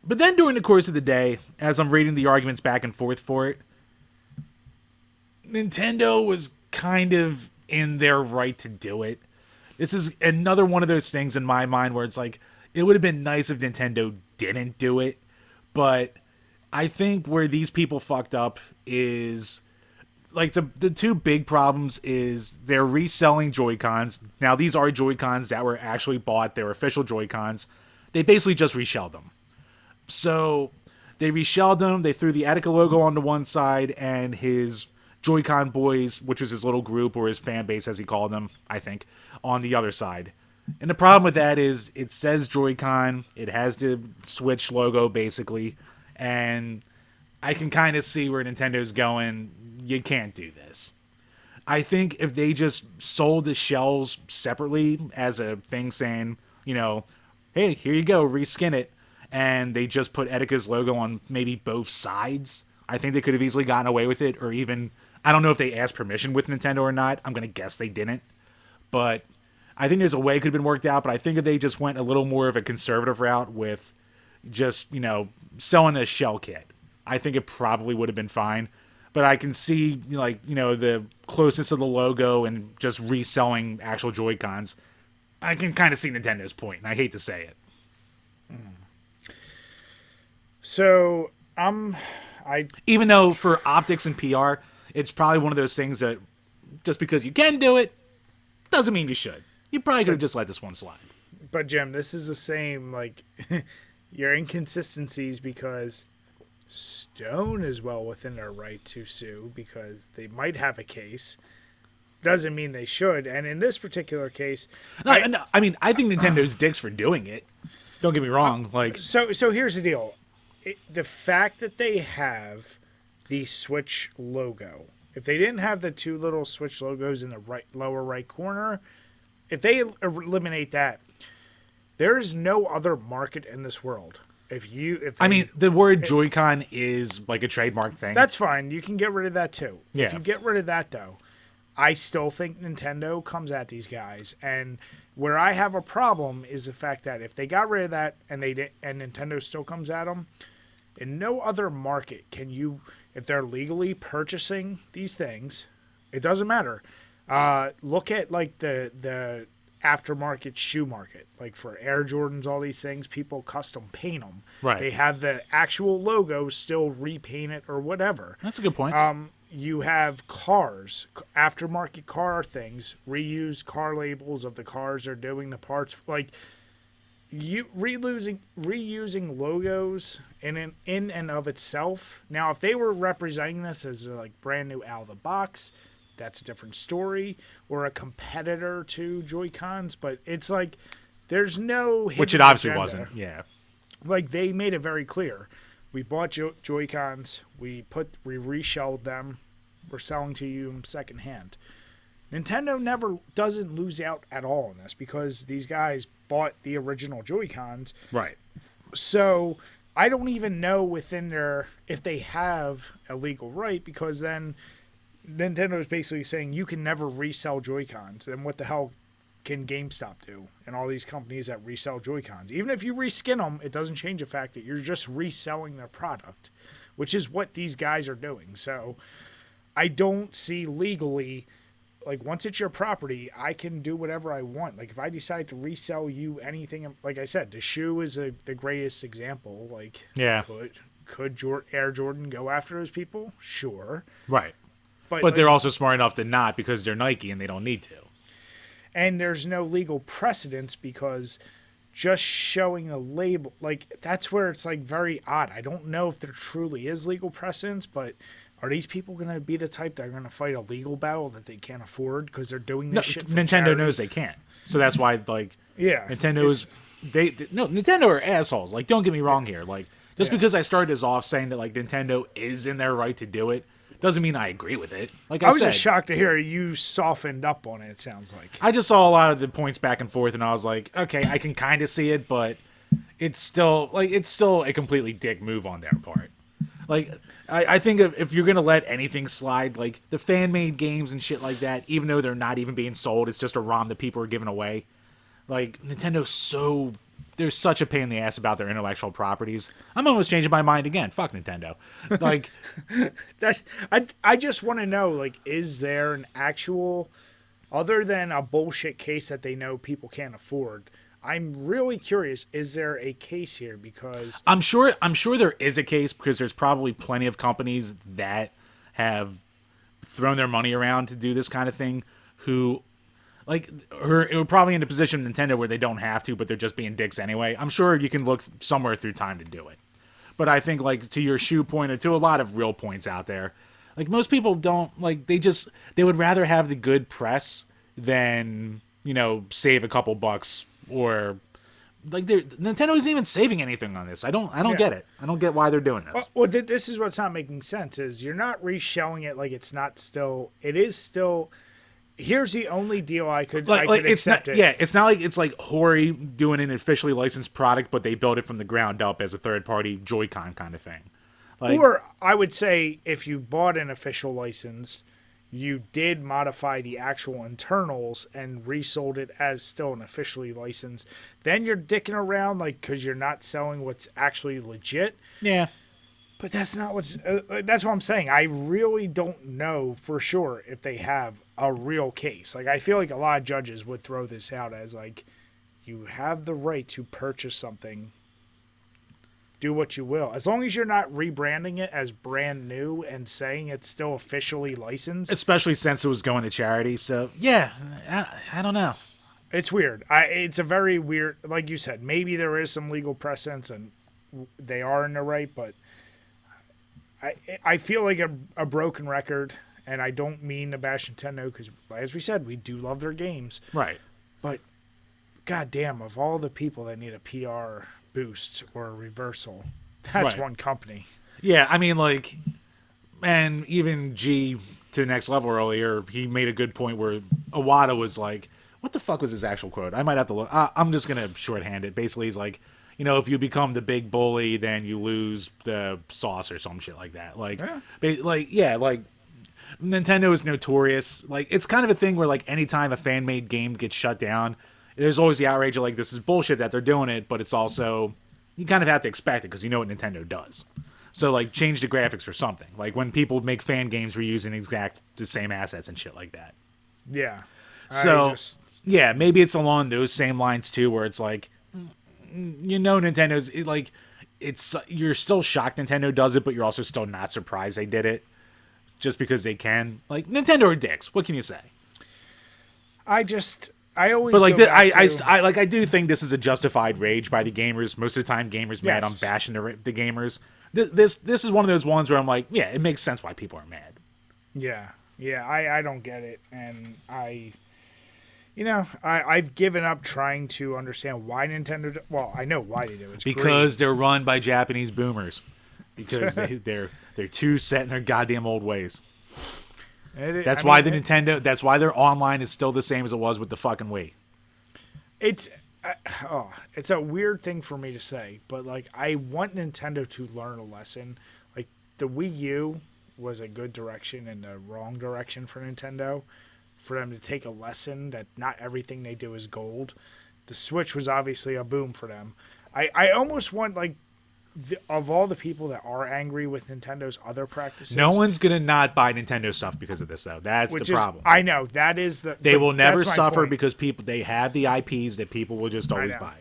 But then during the course of the day, as I'm reading the arguments back and forth for it, Nintendo was kind of in their right to do it. This is another one of those things in my mind where it's like, it would have been nice if Nintendo didn't do it, but I think where these people fucked up is, like, the two big problems is they're reselling Joy Cons. Now, these are Joy Cons that were actually bought. They're official Joy Cons. They basically just reshelled them. So they reshelled them. They threw the Etika logo onto one side and his Joy-Con boys, which was his little group or his fan base, as he called them, I think, on the other side. And the problem with that is it says Joy-Con. It has the Switch logo, basically. And I can kind of see where Nintendo's going. You can't do this. I think if they just sold the shells separately as a thing saying, you know, hey, here you go, reskin it, and they just put Etika's logo on maybe both sides, I think they could have easily gotten away with it, or even, I don't know if they asked permission with Nintendo or not. I'm going to guess they didn't. But I think there's a way it could have been worked out, but I think if they just went a little more of a conservative route with just, you know, selling a shell kit, I think it probably would have been fine. But I can see, like, you know, the closeness of the logo and just reselling actual Joy-Cons. I can kind of see Nintendo's point, and I hate to say it. So, even though for optics and PR, it's probably one of those things that just because you can do it doesn't mean you should. You probably could have just let this one slide. But Jim, this is the same, like, your inconsistencies, because Stone is well within their right to sue because they might have a case. Doesn't mean they should. And in this particular case, I mean, I think Nintendo's dicks for doing it. Don't get me wrong. Like, so here's the deal. The fact that they have the Switch logo, if they didn't have the two little Switch logos in the lower right corner, if they eliminate that, there is no other market in this world. I mean, the word Joy-Con is like a trademark thing. That's fine. You can get rid of that too. Yeah. If you get rid of that, though, I still think Nintendo comes at these guys, and where I have a problem is the fact that if they got rid of that and Nintendo still comes at them, in no other market can you, if they're legally purchasing these things, it doesn't matter. Look at like the aftermarket shoe market, like for Air Jordans, all these things, people custom paint them. Right. They have the actual logo still repaint it or whatever. That's a good point. You have cars, aftermarket car things, reuse car labels of the cars they're doing the parts. Like, you reusing logos in and of itself. Now, if they were representing this as like brand new out of the box, that's a different story, or a competitor to Joy-Cons. But it's like there's no hidden which it obviously agenda. wasn't. Yeah, like they made it very clear. We bought Joy-Cons. We reshelled them. We're selling to you secondhand. Nintendo doesn't lose out at all in this because these guys bought the original Joy-Cons. right. So I don't even know if they have a legal right, because then Nintendo is basically saying you can never resell Joy-Cons. Then what the hell can GameStop do and all these companies that resell Joy-Cons? Even if you reskin them, it doesn't change the fact that you're just reselling their product, which is what these guys are doing. So I don't see legally, like, once it's your property, I can do whatever I want. Like, if I decide to resell you anything, like I said, the shoe is the greatest example. Like, Yeah. could Air Jordan go after those people? Sure. Right. But But they're also smart enough to not, because they're Nike and they don't need to. And there's no legal precedence, because just showing the label, like, that's where it's like very odd. I don't know if there truly is legal precedence, but Are these people going to be the type that are going to fight a legal battle that they can't afford because they're doing this No, shit for Nintendo charity? knows they can't. So that's why, like, Yeah. Nintendo's Nintendo are assholes. Like, don't get me wrong here. Like, just because I started this off saying that like Nintendo is in their right to do it, doesn't mean I agree with it. Like I was said, just shocked to hear you softened up on it. It sounds like I just saw a lot of the points back and forth, and I was like, okay, I can kind of see it, but it's still a completely dick move on their part. Like, I think if you're gonna let anything slide, like the fan-made games and shit like that, even though they're not even being sold, it's just a ROM that people are giving away. Like, they're such a pain in the ass about their intellectual properties. I'm almost changing my mind again. Fuck Nintendo. Like, I just want to know, like, is there an actual, other than a bullshit case that they know people can't afford? I'm really curious. Is there a case here? Because I'm sure there is a case, because there's probably plenty of companies that have thrown their money around to do this kind of thing who, like, are probably in a position of Nintendo where they don't have to, but they're just being dicks anyway. I'm sure you can look somewhere through time to do it. But I think, like, to your shoe point, or to a lot of real points out there, like, most people don't, like, they would rather have the good press than, you know, save a couple bucks. Or, like, Nintendo isn't even saving anything on this. I don't get it. I don't get why they're doing this. Well, this is what's not making sense. Is you're not reshelling it like it's not still. It is still. Here's the only deal I could accept it. Yeah, it's not like it's like Hori doing an officially licensed product, but they built it from the ground up as a third-party Joy-Con kind of thing. Like, or I would say if you bought an official license, you did modify the actual internals and resold it as still an officially licensed, then you're dicking around, like, because you're not selling what's actually legit. yeah. But that's not that's what I'm saying. I really don't know for sure if they have a real case. Like, I feel like a lot of judges would throw this out as, like, you have the right to purchase something. Do what you will. As long as you're not rebranding it as brand new and saying it's still officially licensed. Especially since it was going to charity. So, yeah, I don't know. It's weird. It's a very weird, like you said, maybe there is some legal precedence and they are in the right, but I feel like a broken record, and I don't mean to bash Nintendo because, as we said, we do love their games. Right. But, goddamn, of all the people that need a PR boost or a reversal, that's right. one company. Yeah, I mean, like, and even G to the next level earlier, he made a good point where Iwata was like, what the fuck was his actual quote? I might have to look. I'm just going to shorthand it. Basically, he's like, you know, if you become the big bully, then you lose the sauce or some shit like that. Like, like Nintendo is notorious. Like, it's kind of a thing where, like, anytime a fan-made game gets shut down, there's always the outrage of, like, this is bullshit that they're doing it, but it's also, you kind of have to expect it because you know what Nintendo does. So, like, change the graphics or something. Like, when people make fan games reusing the same assets and shit like that. Yeah. So, yeah, maybe it's along those same lines, too, where it's like, you know, Nintendo's, you're still shocked Nintendo does it, but you're also still not surprised they did it. Just because they can. Like, Nintendo are dicks. What can you say? I always. But, like, I do think this is a justified rage by the gamers. Most of the time, gamers mad. I'm bashing the gamers. This is one of those ones where I'm like, yeah, it makes sense why people are mad. Yeah, I don't get it, and I've given up trying to understand why Nintendo. Well, I know why they do it. Because they're run by Japanese boomers. Because they're too set in their goddamn old ways. That's why their online is still the same as it was with the fucking Wii. It's a weird thing for me to say, but, like, I want Nintendo to learn a lesson. Like, the Wii U was a good direction and the wrong direction for Nintendo. For them to take a lesson that not everything they do is gold. The Switch was obviously a boom for them. I almost want, like, of all the people that are angry with Nintendo's other practices, no one's gonna not buy Nintendo stuff because of this, though. That's the problem. I know that is they will never suffer because they have the IPs that people will just always buy.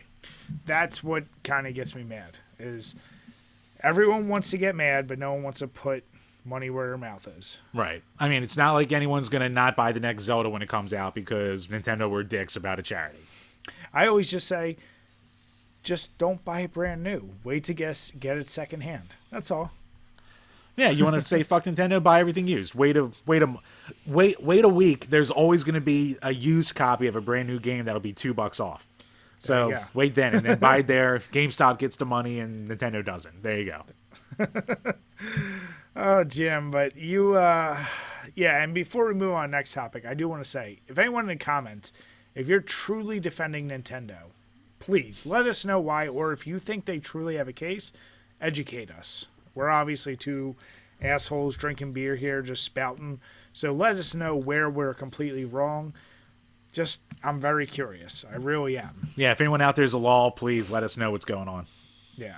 That's what kind of gets me mad. Is everyone wants to get mad, but no one wants to put money where their mouth is. Right. I mean, it's not like anyone's gonna not buy the next Zelda when it comes out because Nintendo were dicks about a charity. I always just say, just don't buy it brand new. Wait to get it secondhand. That's all. Yeah, you want to say fuck Nintendo, buy everything used. Wait a week. There's always going to be a used copy of a brand new game that'll be $2 off. So wait then, and then buy it there. GameStop gets the money, and Nintendo doesn't. There you go. Oh, Jim, but you, yeah. And before we move on next topic, I do want to say, if anyone in the comments, if you're truly defending Nintendo, please let us know why, or if you think they truly have a case, educate us. We're obviously two assholes drinking beer here, just spouting. So let us know where we're completely wrong. Just, I'm very curious. I really am. Yeah, if anyone out there is a law, please let us know what's going on. Yeah.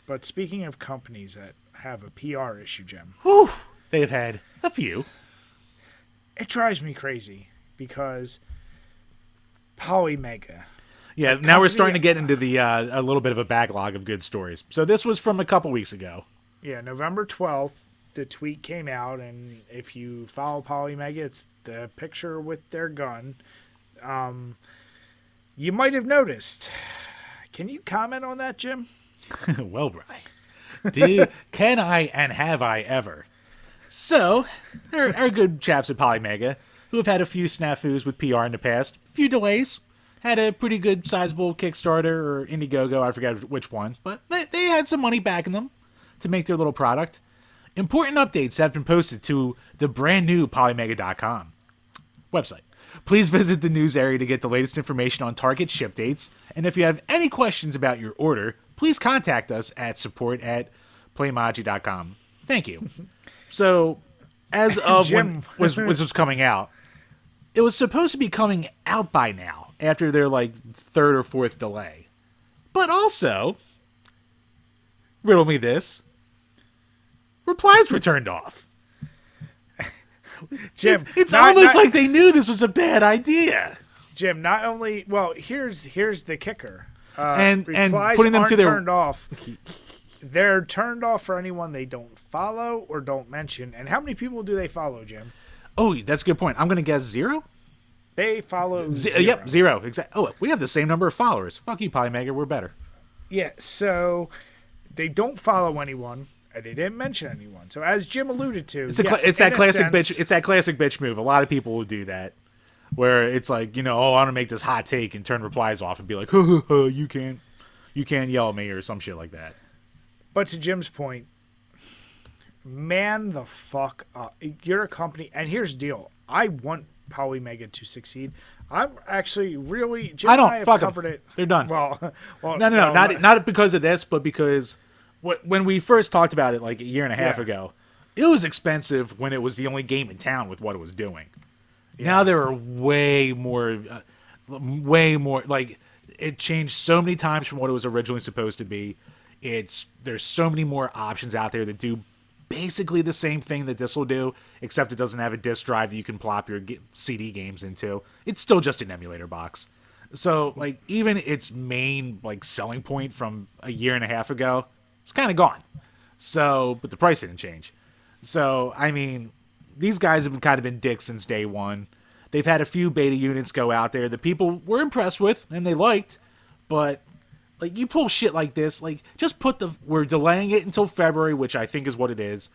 But speaking of companies that have a PR issue, Jim. Whew, they've had a few. It drives me crazy because Polymega. Yeah, now we're starting to get into the a little bit of a backlog of good stories. So this was from a couple weeks ago. Yeah, November 12th, the tweet came out, and if you follow Polymega, it's the picture with their gun. You might have noticed. Can you comment on that, Jim? Well, Bri, can I and have I ever? So, there are good chaps at Polymega who have had a few snafus with PR in the past, a few delays, had a pretty good sizable Kickstarter or Indiegogo, I forget which one, but they had some money backing them to make their little product. Important updates have been posted to the brand new Polymega.com website. Please visit the news area to get the latest information on target ship dates, and if you have any questions about your order, please contact us at support@playmaji.com. Thank you. So, as of when was coming out, it was supposed to be coming out by now, after their third or fourth delay. But also, riddle me this, replies were turned off. Jim, it's almost like they knew this was a bad idea. Jim, not only, well, here's the kicker. And replies putting them aren't to their turned off. They're turned off for anyone they don't follow or don't mention. And how many people do they follow, Jim? Oh, that's a good point. I'm going to guess 0. They follow zero. Yep, 0. Exactly. Oh, we have the same number of followers. Fuck you, Polymega. We're better. Yeah, so they don't follow anyone. They didn't mention anyone. So as Jim alluded to, it's that classic bitch. It's that classic bitch move. A lot of people will do that, where it's like, I want to make this hot take and turn replies off and be like, you can't yell at me or some shit like that. But to Jim's point, man the fuck up. You're a company, and here's the deal. I want Polymega to succeed. I'm actually really. Jim I don't. and I have Fuck covered them. it. They're done. Well, no, not because of this, but because when we first talked about it like a year and a half ago, it was expensive when it was the only game in town with what it was doing. Yeah. Now there are way more. Like, it changed so many times from what it was originally supposed to be. There's so many more options out there that do basically the same thing that this will do, except it doesn't have a disk drive that you can plop your CD games into. It's still just an emulator box. So, even its main, selling point from a year and a half ago, it's kind of gone. So, but the price didn't change. So, I mean, these guys have been dicks since day one. They've had a few beta units go out there that people were impressed with and they liked, but you pull shit like this, just we're delaying it until February, which I think is what it is.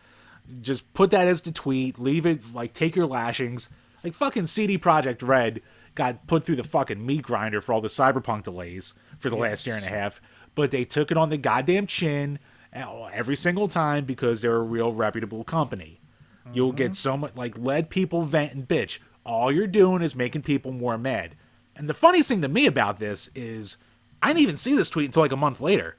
Just put that as the tweet, leave it, take your lashings. Fucking CD Projekt Red got put through the fucking meat grinder for all the Cyberpunk delays for the last year and a half, but they took it on the goddamn chin every single time because they're a real reputable company. Mm-hmm. You'll get so much, let people vent and bitch. All you're doing is making people more mad. And the funniest thing to me about this is, I didn't even see this tweet until a month later.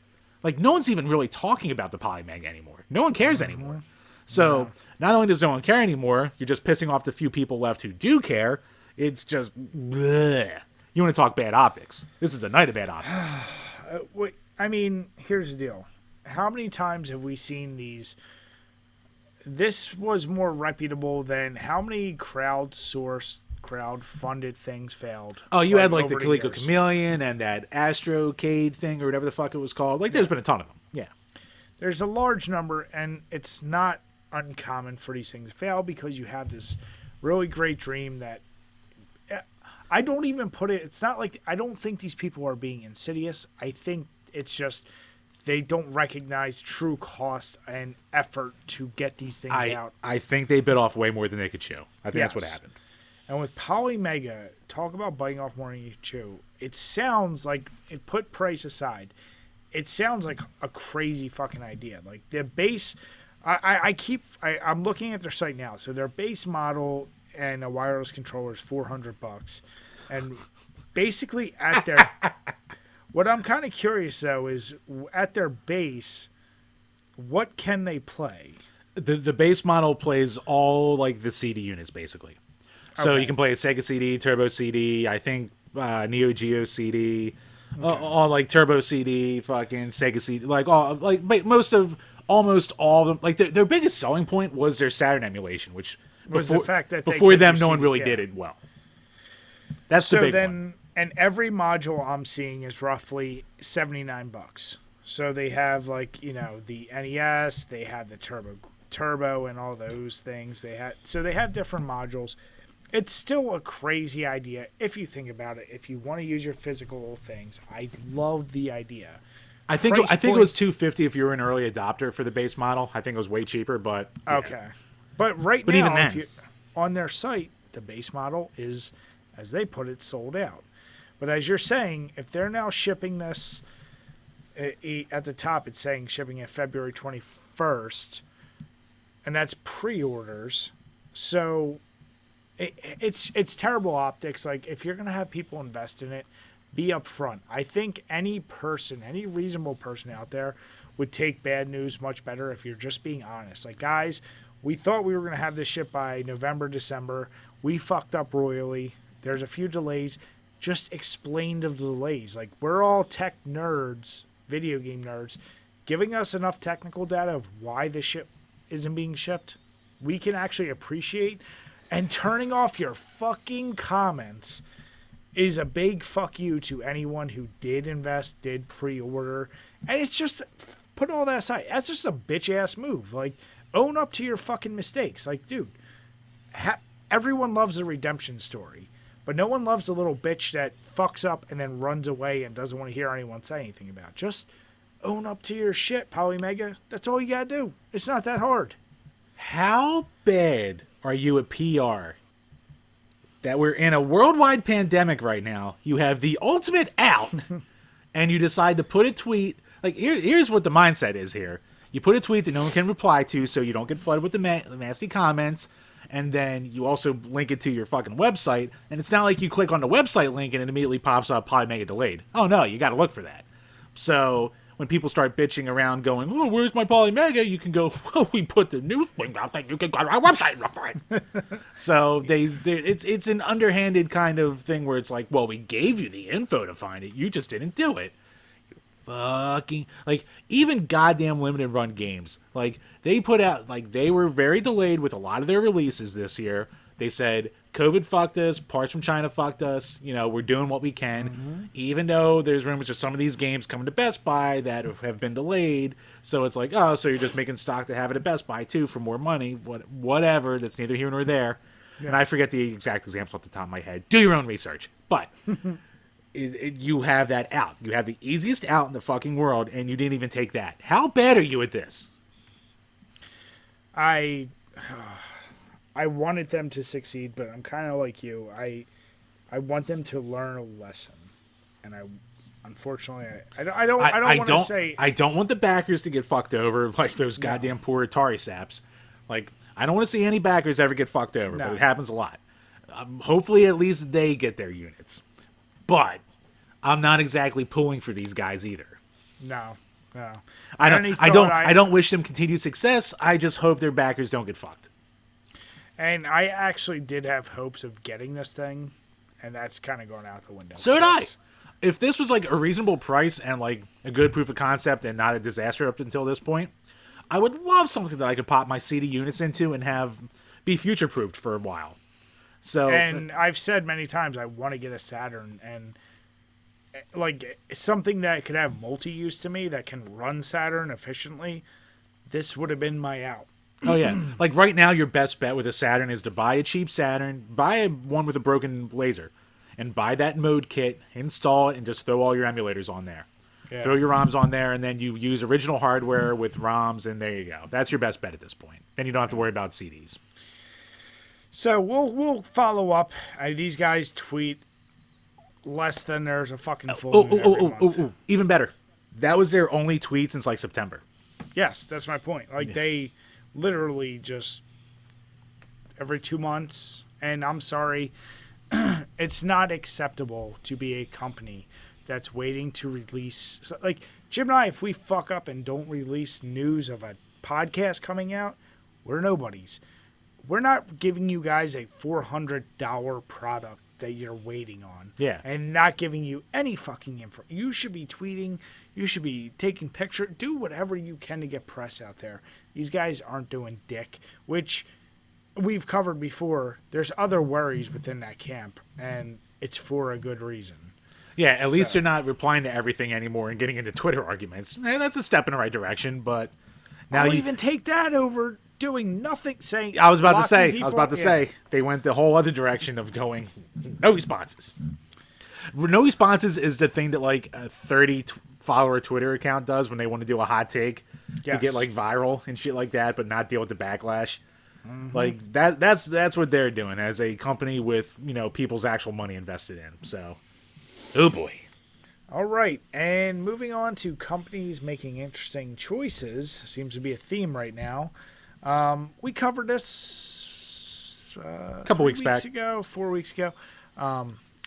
No one's even really talking about the Polymega anymore. No one cares anymore. So, not only does no one care anymore, you're just pissing off the few people left who do care. It's just, bleh. You want to talk bad optics. This is a night of bad optics. I mean, here's the deal. How many times have we seen these? This was more reputable than how many crowd-funded things failed. Oh, you had the Coleco Chameleon and that Astrocade thing or whatever the fuck it was called. There's been a ton of them. Yeah. There's a large number, and it's not uncommon for these things to fail because you have this really great dream that I don't even put it. It's not I don't think these people are being insidious. I think it's just they don't recognize true cost and effort to get these things out. I think they bit off way more than they could chew. I think that's what happened. And with Polymega, talk about biting off more than you chew. It sounds like, put price aside, it sounds like a crazy fucking idea. Like the base, I'm looking at their site now. So their base model and a wireless controller is $400, and basically at their, what I'm kind of curious though is at their base, what can they play? The base model plays all like the CD units basically. So you can play a Sega CD, Turbo CD, I think Neo Geo CD, all like Turbo CD, fucking Sega CD, like all like almost all of them. Like their biggest selling point was their Saturn emulation, which was the fact that before them no one really did it well. That's the big one. And every module I'm seeing is roughly $79. So they have like the NES, they have the Turbo, and all those things. They have different modules. It's still a crazy idea if you think about it. If you want to use your physical things, I love the idea. I think it was $250 if you were an early adopter for the base model. I think it was way cheaper, but okay. But now, even then, on their site, the base model is, as they put it, sold out. But as you're saying, if they're now shipping this at the top, it's saying shipping it February 21st, and that's pre-orders. So it's terrible optics. Like, if you're going to have people invest in it, be upfront. I think any reasonable person out there would take bad news much better if you're just being honest. Like, guys, we thought we were going to have this ship by November, December. We fucked up royally. There's a few delays. Just explain the delays. Like, we're all tech nerds, video game nerds. Giving us enough technical data of why the ship isn't being shipped, we can actually appreciate. And turning off your fucking comments is a big fuck you to anyone who did invest, did pre-order. And it's just, put all that aside. That's just a bitch-ass move. Like, own up to your fucking mistakes. Like, dude, everyone loves a redemption story. But no one loves a little bitch that fucks up and then runs away and doesn't want to hear anyone say anything about it. Just own up to your shit, Polymega. That's all you gotta do. It's not that hard. How bad are you at PR that we're in a worldwide pandemic right now? You have the ultimate out, and you decide to put a tweet. Like, here's what the mindset is here. You put a tweet that no one can reply to so you don't get flooded with the nasty comments, and then you also link it to your fucking website, and it's not like you click on the website link and it immediately pops up Polymega delayed. Oh, no, you got to look for that. So when people start bitching around going, oh, where's my Polymega? You can go, well, we put the news thing out there. You can go to our website and look for it. So it's an underhanded kind of thing where it's like, well, we gave you the info to find it. You just didn't do it. Fucking, like, even goddamn limited run games, like, they put out, like, they were very delayed with a lot of their releases this year. They said COVID fucked us, parts from China fucked us, we're doing what we can, even though there's rumors of some of these games coming to Best Buy that have been delayed. So it's like, oh, so you're just making stock to have it at Best Buy too for more money, whatever. That's neither here nor there. Yeah. And I forget the exact examples off the top of my head. Do your own research. But you have that out. You have the easiest out in the fucking world, and you didn't even take that. How bad are you at this? I wanted them to succeed, but I'm kind of like you. I want them to learn a lesson, and unfortunately I don't want to say. I don't want the backers to get fucked over like those goddamn poor Atari saps. Like, I don't want to see any backers ever get fucked over, but it happens a lot. Hopefully, at least they get their units. But I'm not exactly pulling for these guys either. No. I don't wish them continued success. I just hope their backers don't get fucked. And I actually did have hopes of getting this thing, and that's kind of going out the window. So did I. If this was like a reasonable price and like a good proof of concept and not a disaster up until this point, I would love something that I could pop my CD units into and have be future proofed for a while. So, and I've said many times I want to get a Saturn, and like something that could have multi-use to me that can run Saturn efficiently. This would have been my out. Oh yeah, like right now, your best bet with a Saturn is to buy a cheap Saturn, buy one with a broken laser, and buy that mode kit, install it, and just throw all your emulators on there. Throw your ROMs on there, and then you use original hardware with ROMs, and there you go. That's your best bet at this point. Then you don't have to worry about CDs. So we'll follow up. These guys tweet less than there's a fucking full moon every month. Even better. That was their only tweet since like September. Yes, that's my point. Like they literally just every 2 months. And I'm sorry, it's not acceptable to be a company that's waiting to release. Like Jim and I, if we fuck up and don't release news of a podcast coming out, we're nobodies. We're not giving you guys a $400 product that you're waiting on. Yeah. And not giving you any fucking info. You should be tweeting. You should be taking pictures. Do whatever you can to get press out there. These guys aren't doing dick, which we've covered before. There's other worries within that camp, and it's for a good reason. Yeah, at least they're not replying to everything anymore and getting into Twitter arguments. That's a step in the right direction, but now I'll even take that over doing nothing, saying... I was about to say, they went the whole other direction of going, no responses. No responses is the thing that, like, a 30-follower Twitter account does when they want to do a hot take to get, like, viral and shit like that, but not deal with the backlash. Mm-hmm. Like, that's what they're doing as a company with, people's actual money invested in, so... Oh, boy. All right, and moving on to companies making interesting choices. Seems to be a theme right now. We covered this a couple weeks back. 4 weeks ago.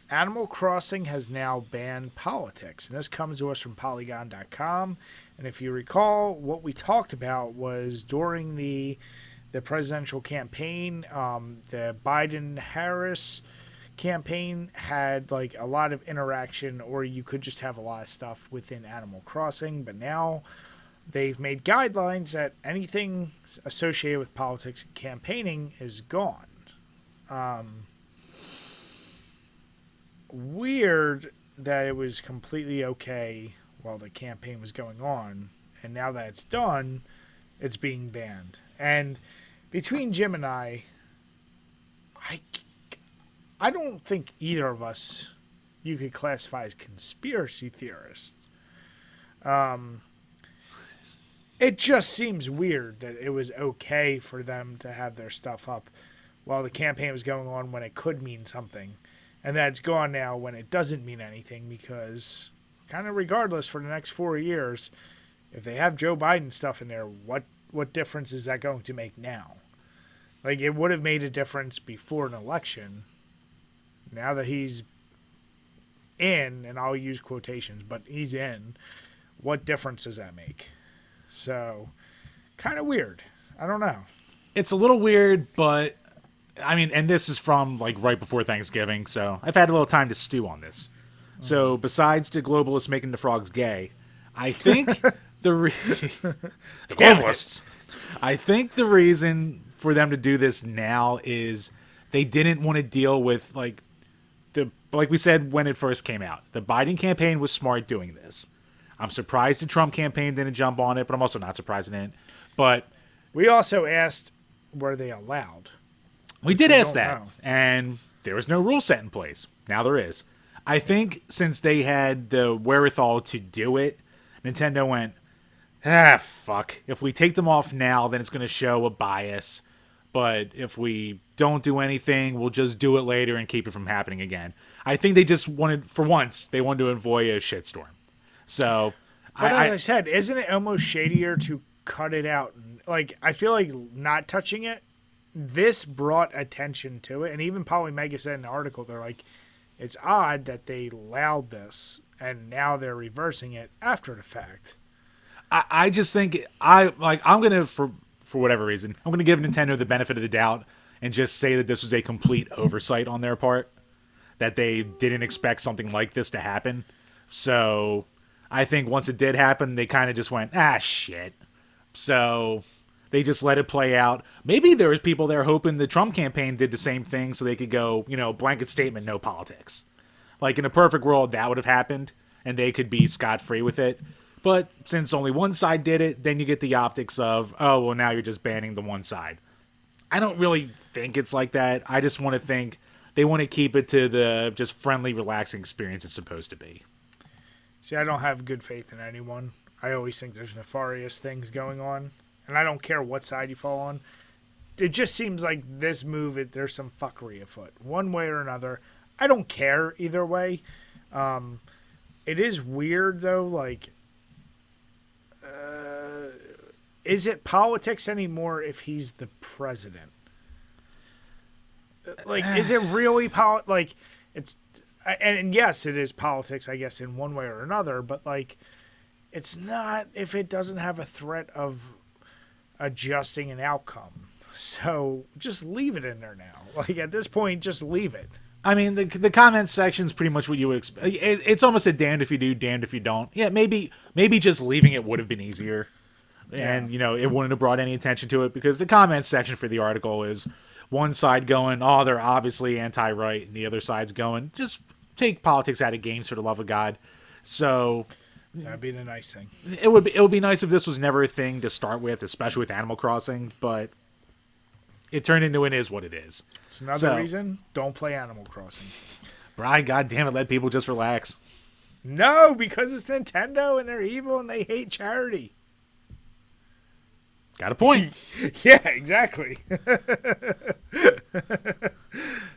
Animal Crossing has now banned politics, and this comes to us from Polygon.com. And if you recall, what we talked about was during the presidential campaign, the Biden-Harris campaign had like a lot of interaction, or you could just have a lot of stuff within Animal Crossing, but now they've made guidelines that anything associated with politics and campaigning is gone. Weird that it was completely okay while the campaign was going on, and now that it's done, it's being banned. And between Jim and I don't think either of us you could classify as conspiracy theorists. It just seems weird that it was okay for them to have their stuff up while the campaign was going on when it could mean something. And that it's gone now when it doesn't mean anything, because kind of regardless for the next 4 years, if they have Joe Biden stuff in there, what difference is that going to make now? Like, it would have made a difference before an election. Now that he's in, and I'll use quotations, but he's in, what difference does that make? So, kind of weird. I don't know. It's a little weird, but, I mean, and this is from, like, right before Thanksgiving, so I've had a little time to stew on this. So, besides the globalists making the frogs gay, I think the globalists, I think the reason for them to do this now is they didn't want to deal with, like we said when it first came out. The Biden campaign was smart doing this. I'm surprised the Trump campaign didn't jump on it, but I'm also not surprised it didn't. But we also asked, were they allowed? We did ask that, and there was no rule set in place. Now there is. I think since they had the wherewithal to do it, Nintendo went, fuck. If we take them off now, then it's going to show a bias. But if we don't do anything, we'll just do it later and keep it from happening again. I think they just wanted, for once, they wanted to avoid a shitstorm. So, but as I said, isn't it almost shadier to cut it out? Like, I feel like not touching it, this brought attention to it. And even Polymega said in the article, they're like, it's odd that they allowed this, and now they're reversing it after the fact. I just think, I'm going to, for whatever reason, I'm going to give Nintendo the benefit of the doubt and just say that this was a complete oversight on their part, that they didn't expect something like this to happen. So I think once it did happen, they kind of just went, shit. So they just let it play out. Maybe there was people there hoping the Trump campaign did the same thing so they could go, blanket statement, no politics. Like, in a perfect world, that would have happened, and they could be scot-free with it. But since only one side did it, then you get the optics of, oh, well, now you're just banning the one side. I don't really think it's like that. I just want to think they want to keep it to the just friendly, relaxing experience it's supposed to be. See, I don't have good faith in anyone. I always think there's nefarious things going on, and I don't care what side you fall on. It just seems like this move, there's some fuckery afoot, one way or another. I don't care either way. It is weird though. Like, is it politics anymore if he's the president? Like, is it really like it's? And yes, it is politics, I guess, in one way or another. But like, it's not if it doesn't have a threat of adjusting an outcome. So just leave it in there now. Like, at this point, just leave it. I mean, the comment section is pretty much what you would expect. It's almost a damned if you do, damned if you don't. Yeah, maybe just leaving it would have been easier. And, it wouldn't have brought any attention to it, because the comment section for the article is one side going, oh, they're obviously anti-right, and the other side's going, just take politics out of games for the love of God. So that'd be the nice thing. It would be nice if this was never a thing to start with, especially with Animal Crossing, but it turned into it is what it is. It's another reason, don't play Animal Crossing. Brian, goddamn it, let people just relax. No, because it's Nintendo and they're evil and they hate charity. Got a point. Yeah, exactly.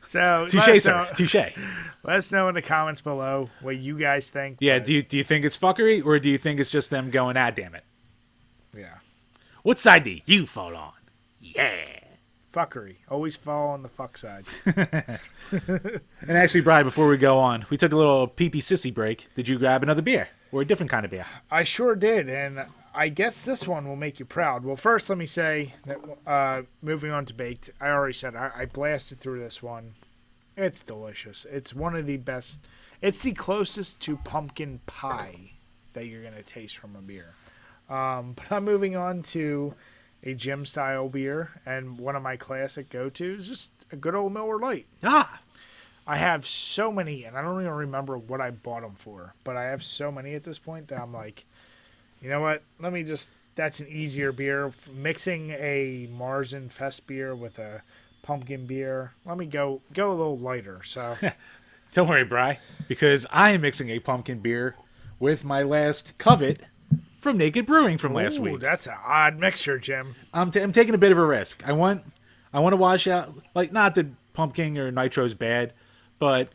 So touche, sir. Touche. Let us know in the comments below what you guys think. Yeah, do you think it's fuckery, or do you think it's just them going, damn it? Yeah. What side do you fall on? Yeah. Fuckery. Always fall on the fuck side. And actually, Brian, before we go on, we took a little pee-pee sissy break. Did you grab another beer? Or a different kind of beer? I sure did, and I guess this one will make you proud. Well, first, let me say that moving on to baked, I already said I blasted through this one. It's delicious. It's one of the best. It's the closest to pumpkin pie that you're going to taste from a beer. But I'm moving on to a gym-style beer, and one of my classic go-tos, just a good old Miller Lite. I have so many, and I don't even remember what I bought them for, but I have so many at this point that I'm like, you know what? That's an easier beer. Mixing a Marzen Fest beer with a pumpkin beer, let me go a little lighter. So don't worry, Bri, because I am mixing a pumpkin beer with my last covet from Naked Brewing from last week. That's an odd mixture, Jim. I'm taking a bit of a risk. I want to wash out, like, not that pumpkin or nitro's bad, but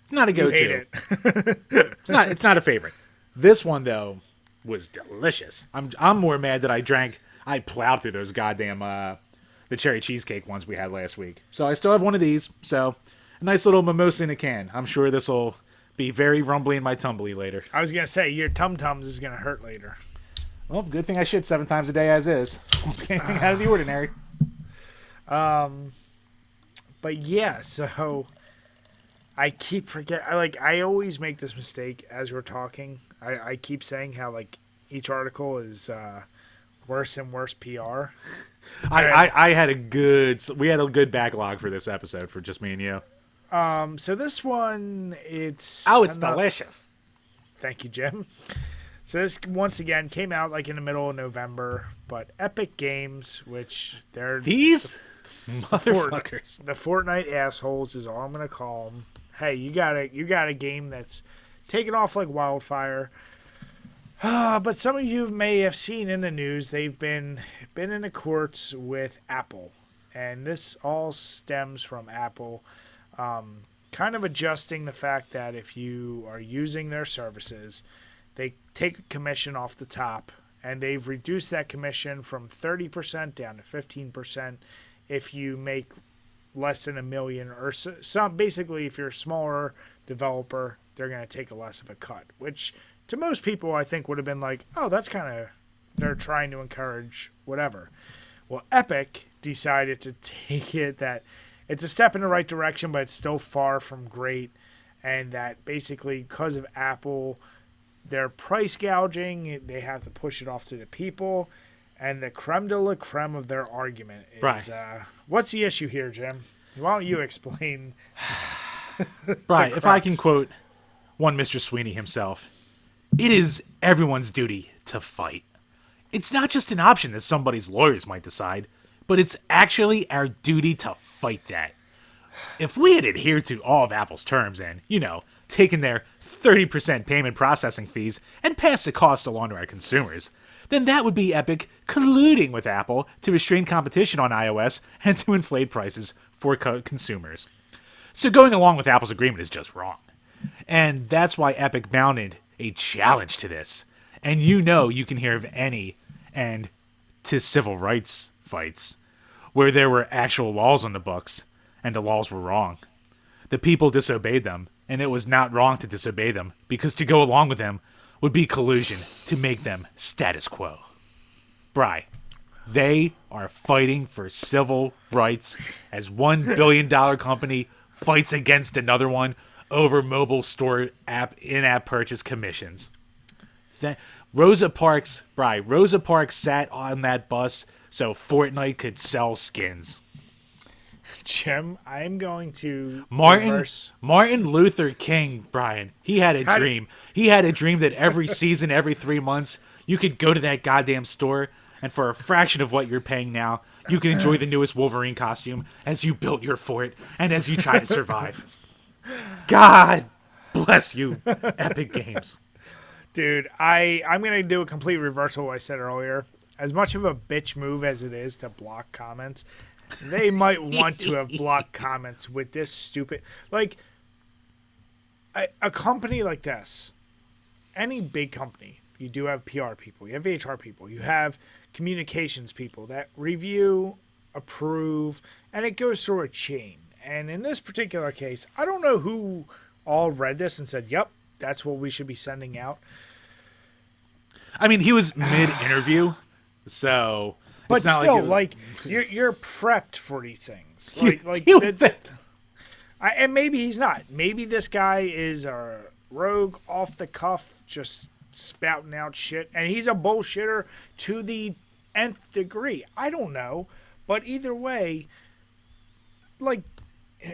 it's not a go-to. You hate it. It's not a favorite. This one though was delicious. I'm more mad that I plowed through those goddamn the cherry cheesecake ones we had last week. So I still have one of these. So a nice little mimosa in a can. I'm sure this will be very rumbly in my tumbly later. I was gonna say your tum-tums is gonna hurt later. Well, good thing I shit 7 times a day as is. Anything out of the ordinary. But yeah, so I keep forgetting. I always make this mistake as we're talking. I keep saying how like each article is worse and worse PR. We had a good backlog for this episode for just me and you. So this one, it's delicious. Thank you, Jim. So this once again came out like in the middle of November, but Epic Games, which they're these motherfuckers, the Fortnite assholes is all I'm gonna call them. Hey, you got a game that's taken off like wildfire. But some of you may have seen in the news they've been in the courts with Apple, and this all stems from Apple kind of adjusting the fact that if you are using their services, they take a commission off the top, and they've reduced that commission from 30% down to 15% if you make less than $1 million, or some. Basically, if you're a smaller developer, they're going to take a less of a cut, which to most people I think would have been like, oh, that's kind of, they're trying to encourage whatever. Well, Epic decided to take it that it's a step in the right direction, but it's still far from great, and that basically because of Apple, they're price gouging, they have to push it off to the people, and the creme de la creme of their argument is, right. What's the issue here, Jim? Why don't you explain? Right, if I can quote one Mr. Sweeney himself, it is everyone's duty to fight. It's not just an option that somebody's lawyers might decide, but it's actually our duty to fight that. If we had adhered to all of Apple's terms and, taken their 30% payment processing fees and passed the cost along to our consumers, then that would be Epic colluding with Apple to restrain competition on iOS and to inflate prices for consumers. So going along with Apple's agreement is just wrong. And that's why Epic mounted a challenge to this. And you can hear of any and to civil rights fights where there were actual laws on the books and the laws were wrong. The people disobeyed them, and it was not wrong to disobey them because to go along with them would be collusion to make them status quo. Bri, they are fighting for civil rights as $1 billion company fights against another one over mobile store app in-app purchase commissions. Rosa Parks sat on that bus so Fortnite could sell skins. Jim, I'm going to Martin Luther King, Brian. He had a dream. He had a dream that every season, every 3 months, you could go to that goddamn store, and for a fraction of what you're paying now, you can enjoy the newest Wolverine costume as you built your fort and as you try to survive. God bless you, Epic Games. Dude, I'm going to do a complete reversal of what I said earlier. As much of a bitch move as it is to block comments, they might want to have blocked comments with this stupid... Like, a company like this, any big company, you do have PR people, you have HR people, you have communications people that review, approve, and it goes through a chain. And in this particular case, I don't know who all read this and said, yep, that's what we should be sending out. I mean, he was mid-interview, so... But it's not still, like you're prepped for these things. And maybe he's not. Maybe this guy is a rogue, off the cuff, just spouting out shit, and he's a bullshitter to the nth degree. I don't know, but either way,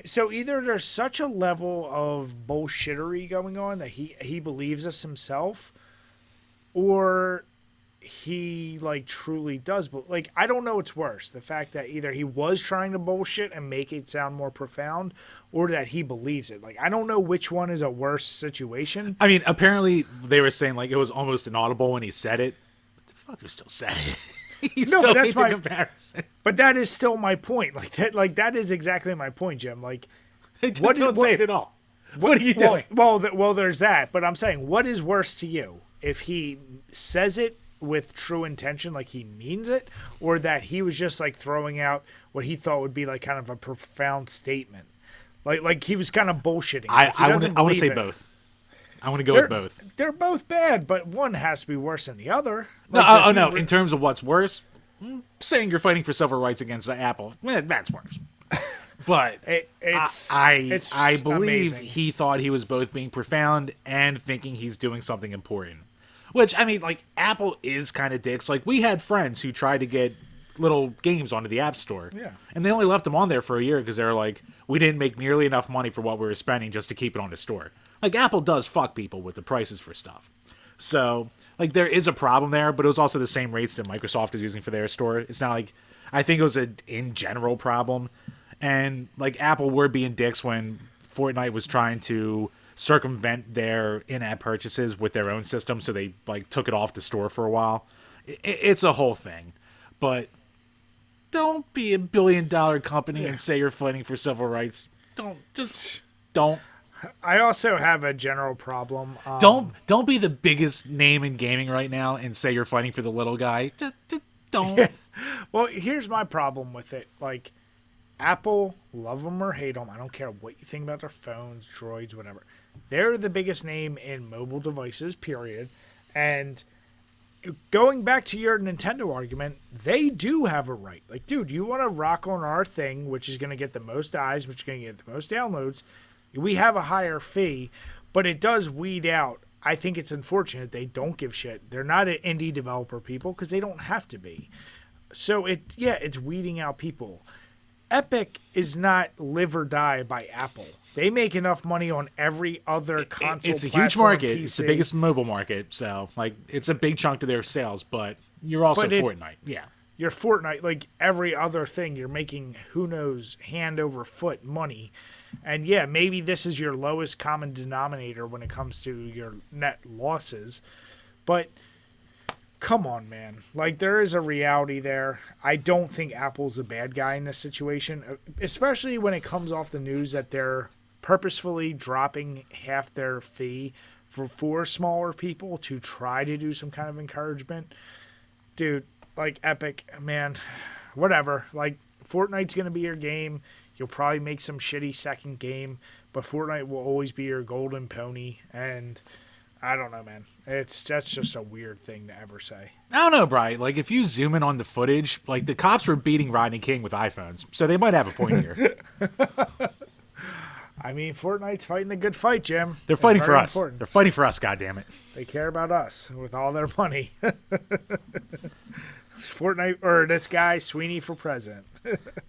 so either there's such a level of bullshittery going on that he believes this himself, or he truly does. But I don't know what's worse, the fact that either he was trying to bullshit and make it sound more profound, or that he believes it. I don't know which one is a worse situation. I mean, apparently they were saying it was almost inaudible when he said it, but the fucker still said it. He still made the comparison. But that is still my point. That is exactly my point, Jim. Don't say it at all. What are you doing? Well, there's that. But I'm saying, what is worse to you? If he says it with true intention, he means it, or that he was just throwing out what he thought would be kind of a profound statement, he was kind of bullshitting. I want to say both. I want to go with both. They're both bad, but one has to be worse than the other. No. In terms of what's worse, saying you're fighting for civil rights against Apple, that's worse. But I believe amazing. He thought he was both being profound and thinking he's doing something important. Which, I mean, Apple is kind of dicks. We had friends who tried to get little games onto the App Store. Yeah. And they only left them on there for a year because they were we didn't make nearly enough money for what we were spending just to keep it on the store. Apple does fuck people with the prices for stuff. So, there is a problem there, but it was also the same rates that Microsoft is using for their store. It's not I think it was an in general problem. And, Apple were being dicks when Fortnite was trying to circumvent their in-app purchases with their own system, so they took it off the store for a while. It's a whole thing, but don't be $1 billion company and say you're fighting for civil rights. Don't. I also have a general problem. Don't be the biggest name in gaming right now and say you're fighting for the little guy. Don't. Well, here's my problem with it. Apple, love them or hate them, I don't care what you think about their phones, droids, whatever. They're the biggest name in mobile devices, period. And going back to your Nintendo argument, they do have a right. Dude, you want to rock on our thing, which is going to get the most eyes, which is going to get the most downloads. We have a higher fee, but it does weed out. I think it's unfortunate they don't give shit. They're not an indie developer people because they don't have to be. So it's weeding out people. Epic is not live or die by Apple. They make enough money on every other console. It's a huge market. PC. It's the biggest mobile market. So, it's a big chunk of their sales, but you're also Fortnite. Yeah. your Fortnite, like every other thing, you're making who knows hand over foot money. And yeah, maybe this is your lowest common denominator when it comes to your net losses. But come on, man. Like, there is a reality there. I don't think Apple's a bad guy in this situation, especially when it comes off the news that they're purposefully dropping half their fee for smaller people to try to do some kind of encouragement. Dude, like, Epic, man, whatever. Like, Fortnite's going to be your game. You'll probably make some shitty second game, but Fortnite will always be your golden pony. And I don't know, man. That's just a weird thing to ever say. I don't know, Brian. Like, if you zoom in on the footage, like, the cops were beating Rodney King with iPhones, so they might have a point here. I mean, Fortnite's fighting the good fight, Jim. They're fighting for us. Important. They're fighting for us, goddammit. They care about us with all their money. Fortnite, or this guy, Sweeney for president.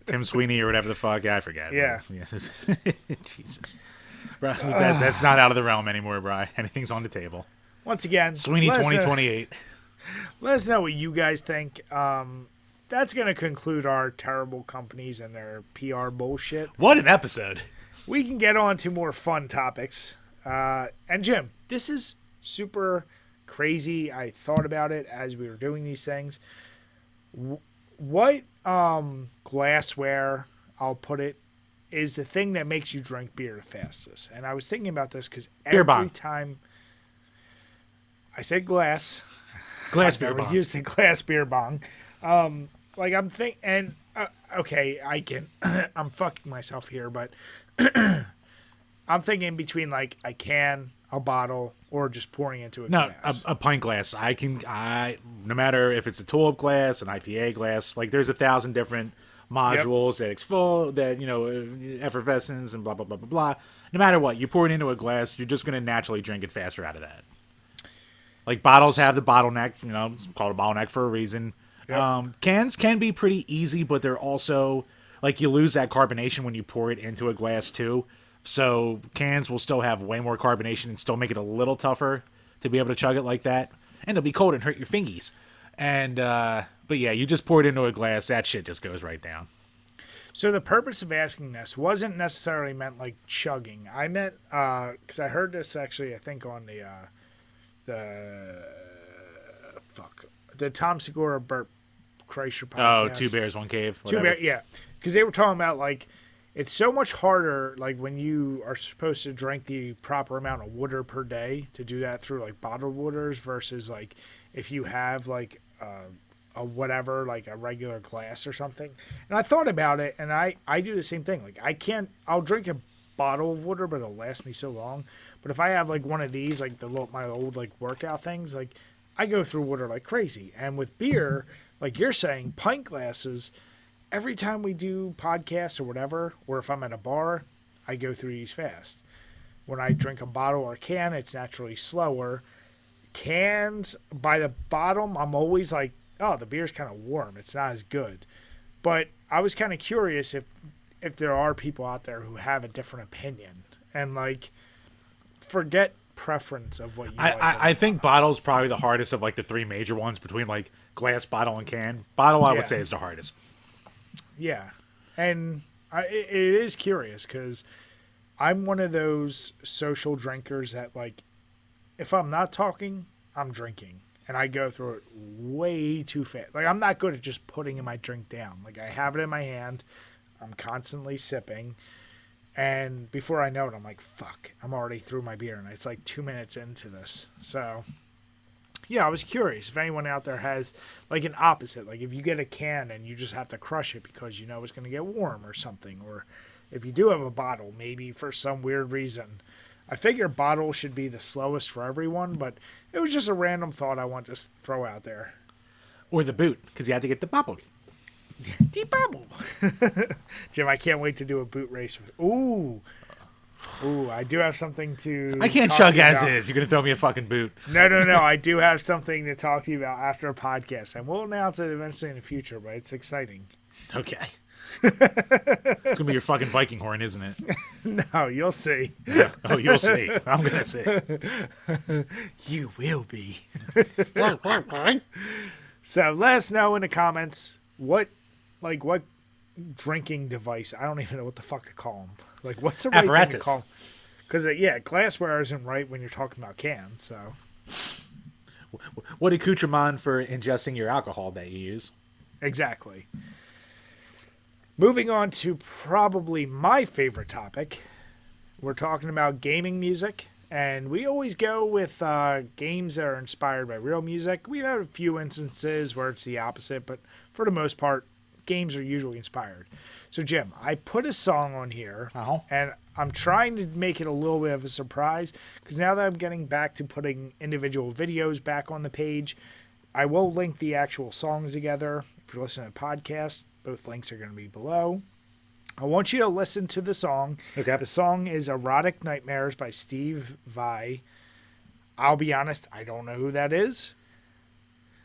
Tim Sweeney or whatever the fuck. I forget. Yeah. Jesus. Bro, that's not out of the realm anymore, Bri. Anything's on the table. Once again, Sweeney 2028. Let us know what you guys think. That's going to conclude our terrible companies and their PR bullshit. What an episode. We can get on to more fun topics. And Jim, this is super crazy. I thought about it as we were doing these things. What glassware, I'll put it, is the thing that makes you drink beer the fastest? And I was thinking about this because every time I said glass beer bong. Used the glass beer bong. Like I'm thinking, and okay, I can. I'm fucking myself here, but I'm thinking between like a can, a bottle, or just pouring into a glass. A pint glass. No matter if it's a tulip glass, an IPA glass, like there's 1,000 different modules that exfol, that, you know, effervescence and blah, blah, blah, blah, blah. No matter what, you pour it into a glass, you're just going to naturally drink it faster out of that. Like bottles have the bottleneck, you know, it's called a bottleneck for a reason. Yep. Cans can be pretty easy, but they're also, like, you lose that carbonation when you pour it into a glass too. So cans will still have way more carbonation and still make it a little tougher to be able to chug it like that. And it'll be cold and hurt your fingies. And, but yeah, you just pour it into a glass, that shit just goes right down. So the purpose of asking this wasn't necessarily meant like chugging. I meant, because I heard this actually, I think on the Tom Segura Burt Kreischer podcast. Oh, Two Bears, One Cave. Two Bears, yeah. Because they were talking about like, it's so much harder, like when you are supposed to drink the proper amount of water per day to do that through like bottled waters versus like if you have like a whatever, like a regular glass or something. And I thought about it, and I do the same thing. Like I'll drink a bottle of water, but it'll last me so long. But if I have like one of these, like my old like workout things, like I go through water like crazy. And with beer, like you're saying, pint glasses, every time we do podcasts or whatever, or if I'm at a bar, I go through these fast. When I drink a bottle or a can, it's naturally slower. Cans, by the bottom, I'm always like, oh, the beer's kind of warm. It's not as good. But I was kind of curious if there are people out there who have a different opinion. And, like, forget preference of what you like. I think bottle's probably the hardest of, like, the three major ones between, like, glass, bottle, and can. Bottle, I would say, is the hardest. Yeah. And it is curious because I'm one of those social drinkers that, like, if I'm not talking, I'm drinking. And I go through it way too fast. Like, I'm not good at just putting my drink down. Like, I have it in my hand. I'm constantly sipping. And before I know it, I'm like, fuck, I'm already through my beer. And it's like 2 minutes into this. So, yeah, I was curious if anyone out there has, like, an opposite. Like, if you get a can and you just have to crush it because you know it's going to get warm or something. Or if you do have a bottle, maybe for some weird reason. I figure bottle should be the slowest for everyone, but it was just a random thought I want to just throw out there. Or the boot, because you had to get the bubble. The bubble. Jim, I can't wait to do a boot race with. Ooh, I do have something to. I can't chug as is. You're gonna throw me a fucking boot. No. I do have something to talk to you about after a podcast, and we'll announce it eventually in the future. But it's exciting. Okay. It's gonna be your fucking Viking horn, isn't it? No, you'll see. Oh, you'll see. I'm gonna see. You will be. So let us know in the comments what drinking device. I don't even know what the fuck to call them. Like, what's the right thing to call? Because glassware isn't right when you're talking about cans. So, what accoutrement for ingesting your alcohol that you use? Exactly. Moving on to probably my favorite topic. We're talking about gaming music. And we always go with games that are inspired by real music. We've had a few instances where it's the opposite, but for the most part, games are usually inspired. So, Jim, I put a song on here, and I'm trying to make it a little bit of a surprise, because now that I'm getting back to putting individual videos back on the page, I will link the actual songs together. If you're listening to a podcast, both links are going to be below. I want you to listen to the song. Okay. The song is Erotic Nightmares by Steve Vai. I'll be honest, I don't know who that is.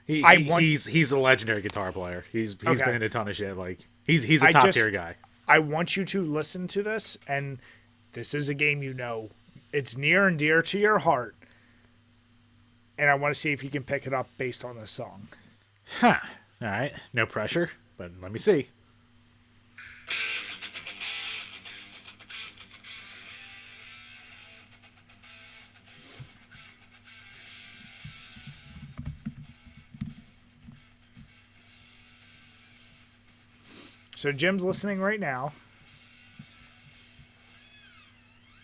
He's a legendary guitar player. He's been in a ton of shit. Like he's a top tier guy. I want you to listen to this, and this is a game it's near and dear to your heart. And I want to see if you can pick it up based on this song. Huh. All right. No pressure, but let me see. So Jim's listening right now.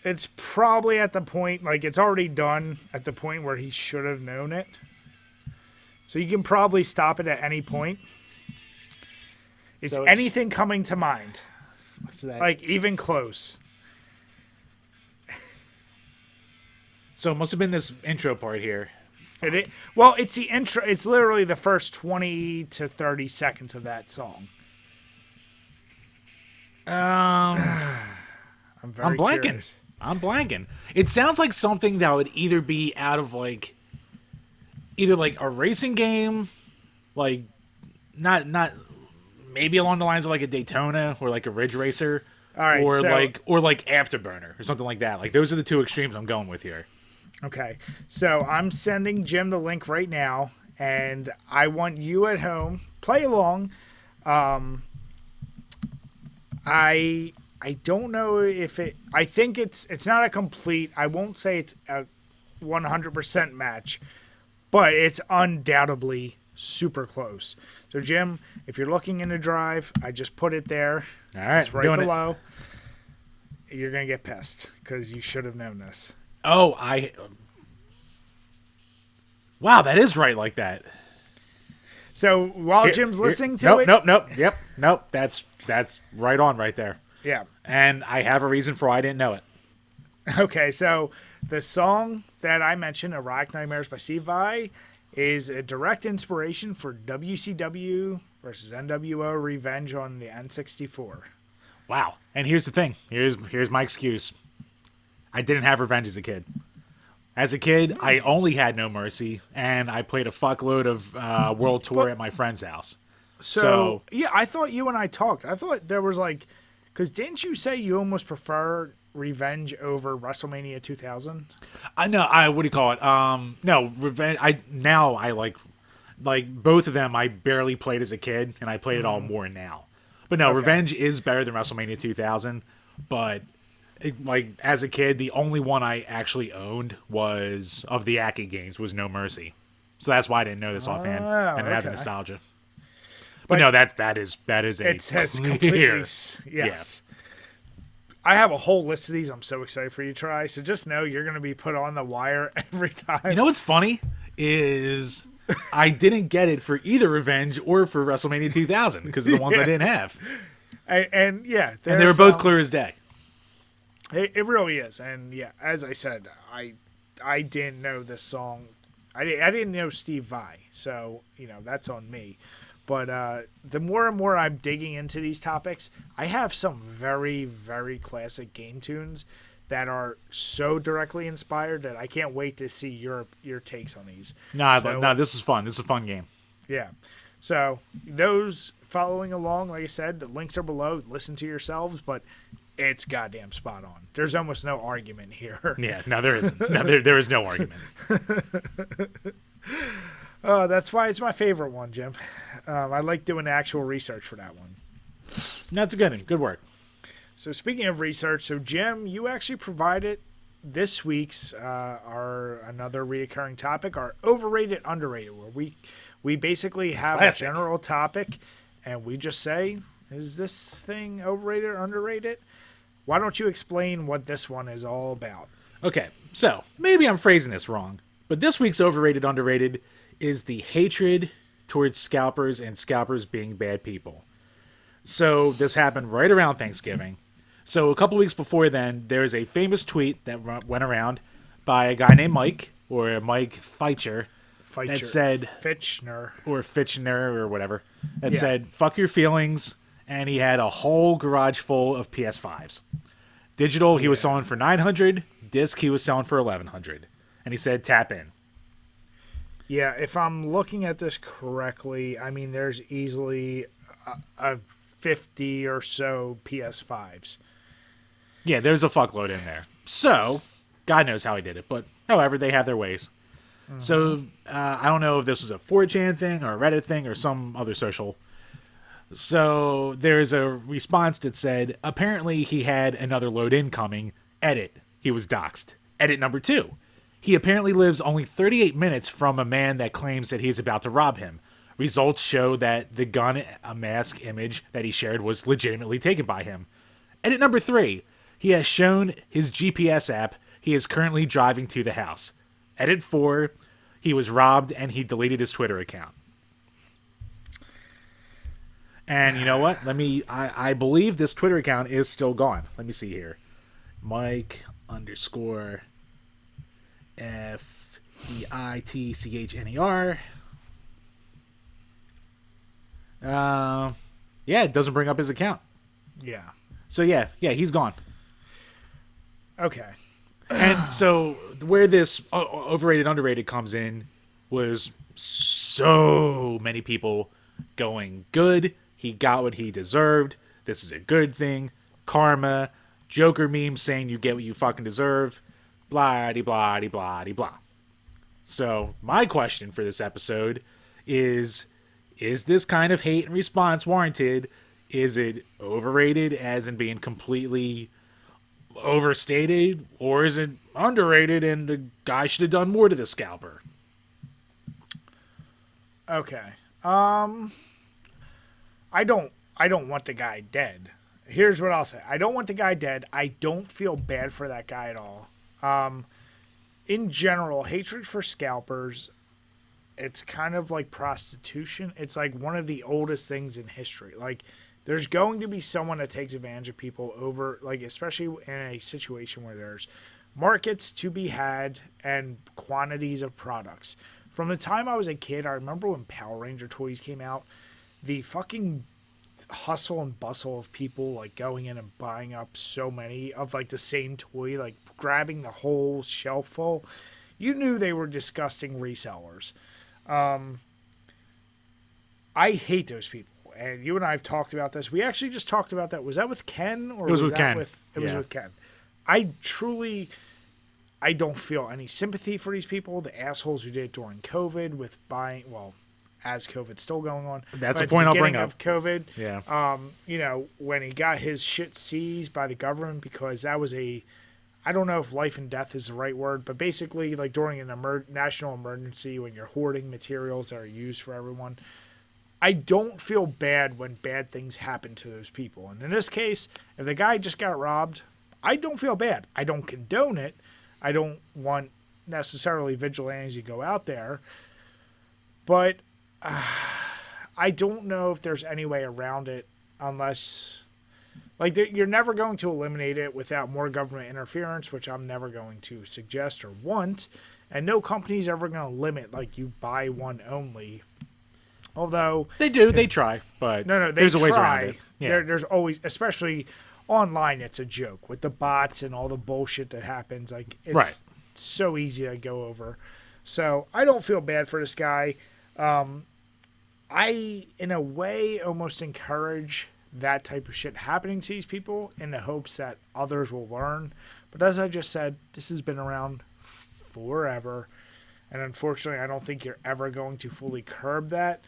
It's probably at the point, it's already done at the point where he should have known it. So you can probably stop it at any point. Is anything coming to mind? Even close. So it must have been this intro part here. It's the intro. It's literally the first 20 to 30 seconds of that song. I'm blanking. Curious. I'm blanking. It sounds like something that would either be out of either a racing game, not maybe along the lines of a Daytona or a Ridge Racer, all right, or Afterburner or something like that. Those are the two extremes I'm going with here. Okay, so I'm sending Jim the link right now, and I want you at home play along. I don't know if I think it's not a complete. I won't say it's a 100% match, but it's undoubtedly super close. So Jim, if you're looking in the drive, I just put it there. All right, it's right below. You're gonna get pissed because you should have known this. Oh, wow, that is right like that. So while Jim's listening to it, nope. That's right on right there. Yeah. And I have a reason for why I didn't know it. Okay, so the song that I mentioned, Erotic Nightmares by Steve Vai, is a direct inspiration for WCW versus NWO Revenge on the N64. Wow. And here's the thing. Here's my excuse. I didn't have Revenge as a kid. As a kid, I only had No Mercy, and I played a fuckload of World Tour at my friend's house. So, yeah, I thought you and I talked. I thought there was because didn't you say you almost prefer Revenge over WrestleMania 2000? What do you call it? No, Revenge. I like both of them. I barely played as a kid, and I played it all more now. But no, Revenge is better than WrestleMania 2000. But as a kid, the only one I actually owned was of the Aki games was No Mercy. So that's why I didn't know this offhand, and I have nostalgia. But no, that is a it says completely yes. Yeah. I have a whole list of these. I'm so excited for you to try. So just know you're going to be put on the wire every time. You know what's funny is I didn't get it for either Revenge or for WrestleMania 2000 because of the ones I didn't have. And they were both clear as day. It really is. And yeah, as I said, I didn't know this song. I didn't know Steve Vai. So, that's on me. But the more and more I'm digging into these topics, I have some very, very classic game tunes that are so directly inspired that I can't wait to see your takes on these. No, this is fun. This is a fun game. Yeah. So those following along, like I said, the links are below. Listen to yourselves, but it's goddamn spot on. There's almost no argument here. Yeah, no, there isn't. No, there is no argument. Oh, that's why it's my favorite one, Jim. I like doing actual research for that one. That's a good one. Good work. So speaking of research, so Jim, you actually provided this week's our another reoccurring topic, our overrated, underrated, where we basically have Classic. a general topic, and we just say, is this thing overrated or underrated? Why don't you explain what this one is all about? Okay, so maybe I'm phrasing this wrong, but this week's overrated, underrated is the hatred towards scalpers and scalpers being bad people. So this happened right around Thanksgiving. So a couple weeks before then, there is a famous tweet that went around by a guy named Mike, or Mike Feicher, that said, Fitchner. or Fitchner, or whatever, that Yeah. said, fuck your feelings, and he had a whole garage full of PS5s. Digital, he was selling for $900. Disc, he was selling for $1,100. And he said, tap in. Yeah, if I'm looking at this correctly, I mean, there's easily a 50 or so PS5s. Yeah, there's a fuckload in there. So, God knows how he did it. But, however, they have their ways. So, I don't know if this was a 4chan thing or a Reddit thing or some other social. So, there's a response that said, apparently he had another load incoming. Edit. He was doxxed. Edit number 2. He apparently lives only 38 minutes from a man that claims that he's about to rob him. Results show that the gun a mask image that he shared was legitimately taken by him. Edit number 3. He has shown his GPS app. He is currently driving to the house. Edit 4. He was robbed and he deleted his Twitter account. And you know what? I believe this Twitter account is still gone. Let me see here. Mike _ FEITCHNER. Yeah, it doesn't bring up his account. Yeah. So yeah, he's gone. Okay. And so where this overrated, underrated comes in was so many people going, good, he got what he deserved, this is a good thing, karma, Joker meme saying you get what you fucking deserve, blah blah blah blah. So my question for this episode is this kind of hate and response warranted? Is it overrated as in being completely overstated, or is it underrated and the guy should have done more to the scalper? Okay. I don't want the guy dead. Here's what I'll say. I don't want the guy dead. I don't feel bad for that guy at all. In general, hatred for scalpers, it's kind of like prostitution. It's like one of the oldest things in history. Like, there's going to be someone that takes advantage of people over, like, especially in a situation where there's markets to be had and quantities of products. From the time I was a kid, I remember when Power Ranger toys came out, the fucking hustle and bustle of people like going in and buying up so many of like the same toy, like grabbing the whole shelf full. You knew they were disgusting resellers. I hate those people. And you and I have talked about this. We actually just talked about that. Was that with Ken? Or It was with that Ken. It was with Ken. I don't feel any sympathy for these people. The assholes who did it during COVID with buying, well, as COVID's still going on. That's but a point I'll bring of up. COVID. Yeah. You know, when he got his shit seized by the government because that was I don't know if life and death is the right word, but basically like during an national emergency when you're hoarding materials that are used for everyone. I don't feel bad when bad things happen to those people. And in this case, if the guy just got robbed, I don't feel bad. I don't condone it. I don't want necessarily vigilantes to go out there. But I don't know if there's any way around it unless... Like, you're never going to eliminate it without more government interference, which I'm never going to suggest or want. And no company's ever going to limit, like, you buy one only. Although... They do. They try. But there's a ways around it. Yeah. There's always... Especially online, it's a joke. With the bots and all the bullshit that happens. Like, it's so easy to go over. So, I don't feel bad for this guy. I, in a way, almost encourage that type of shit happening to these people in the hopes that others will learn. But as I just said, this has been around forever. And unfortunately, I don't think you're ever going to fully curb that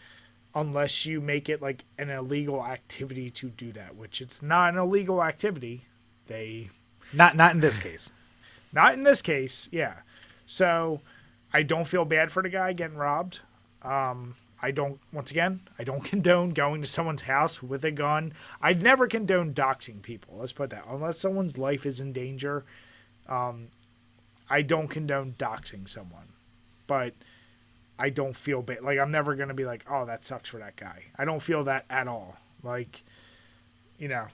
unless you make it like an illegal activity to do that, which it's not an illegal activity. They Not in this case. Not in this case, yeah. So I don't feel bad for the guy getting robbed. I don't condone going to someone's house with a gun. I'd never condone doxing people. Let's put that. Unless someone's life is in danger, I don't condone doxing someone. But I don't feel bad. Like, I'm never going to be like, oh, that sucks for that guy. I don't feel that at all. Like, you know,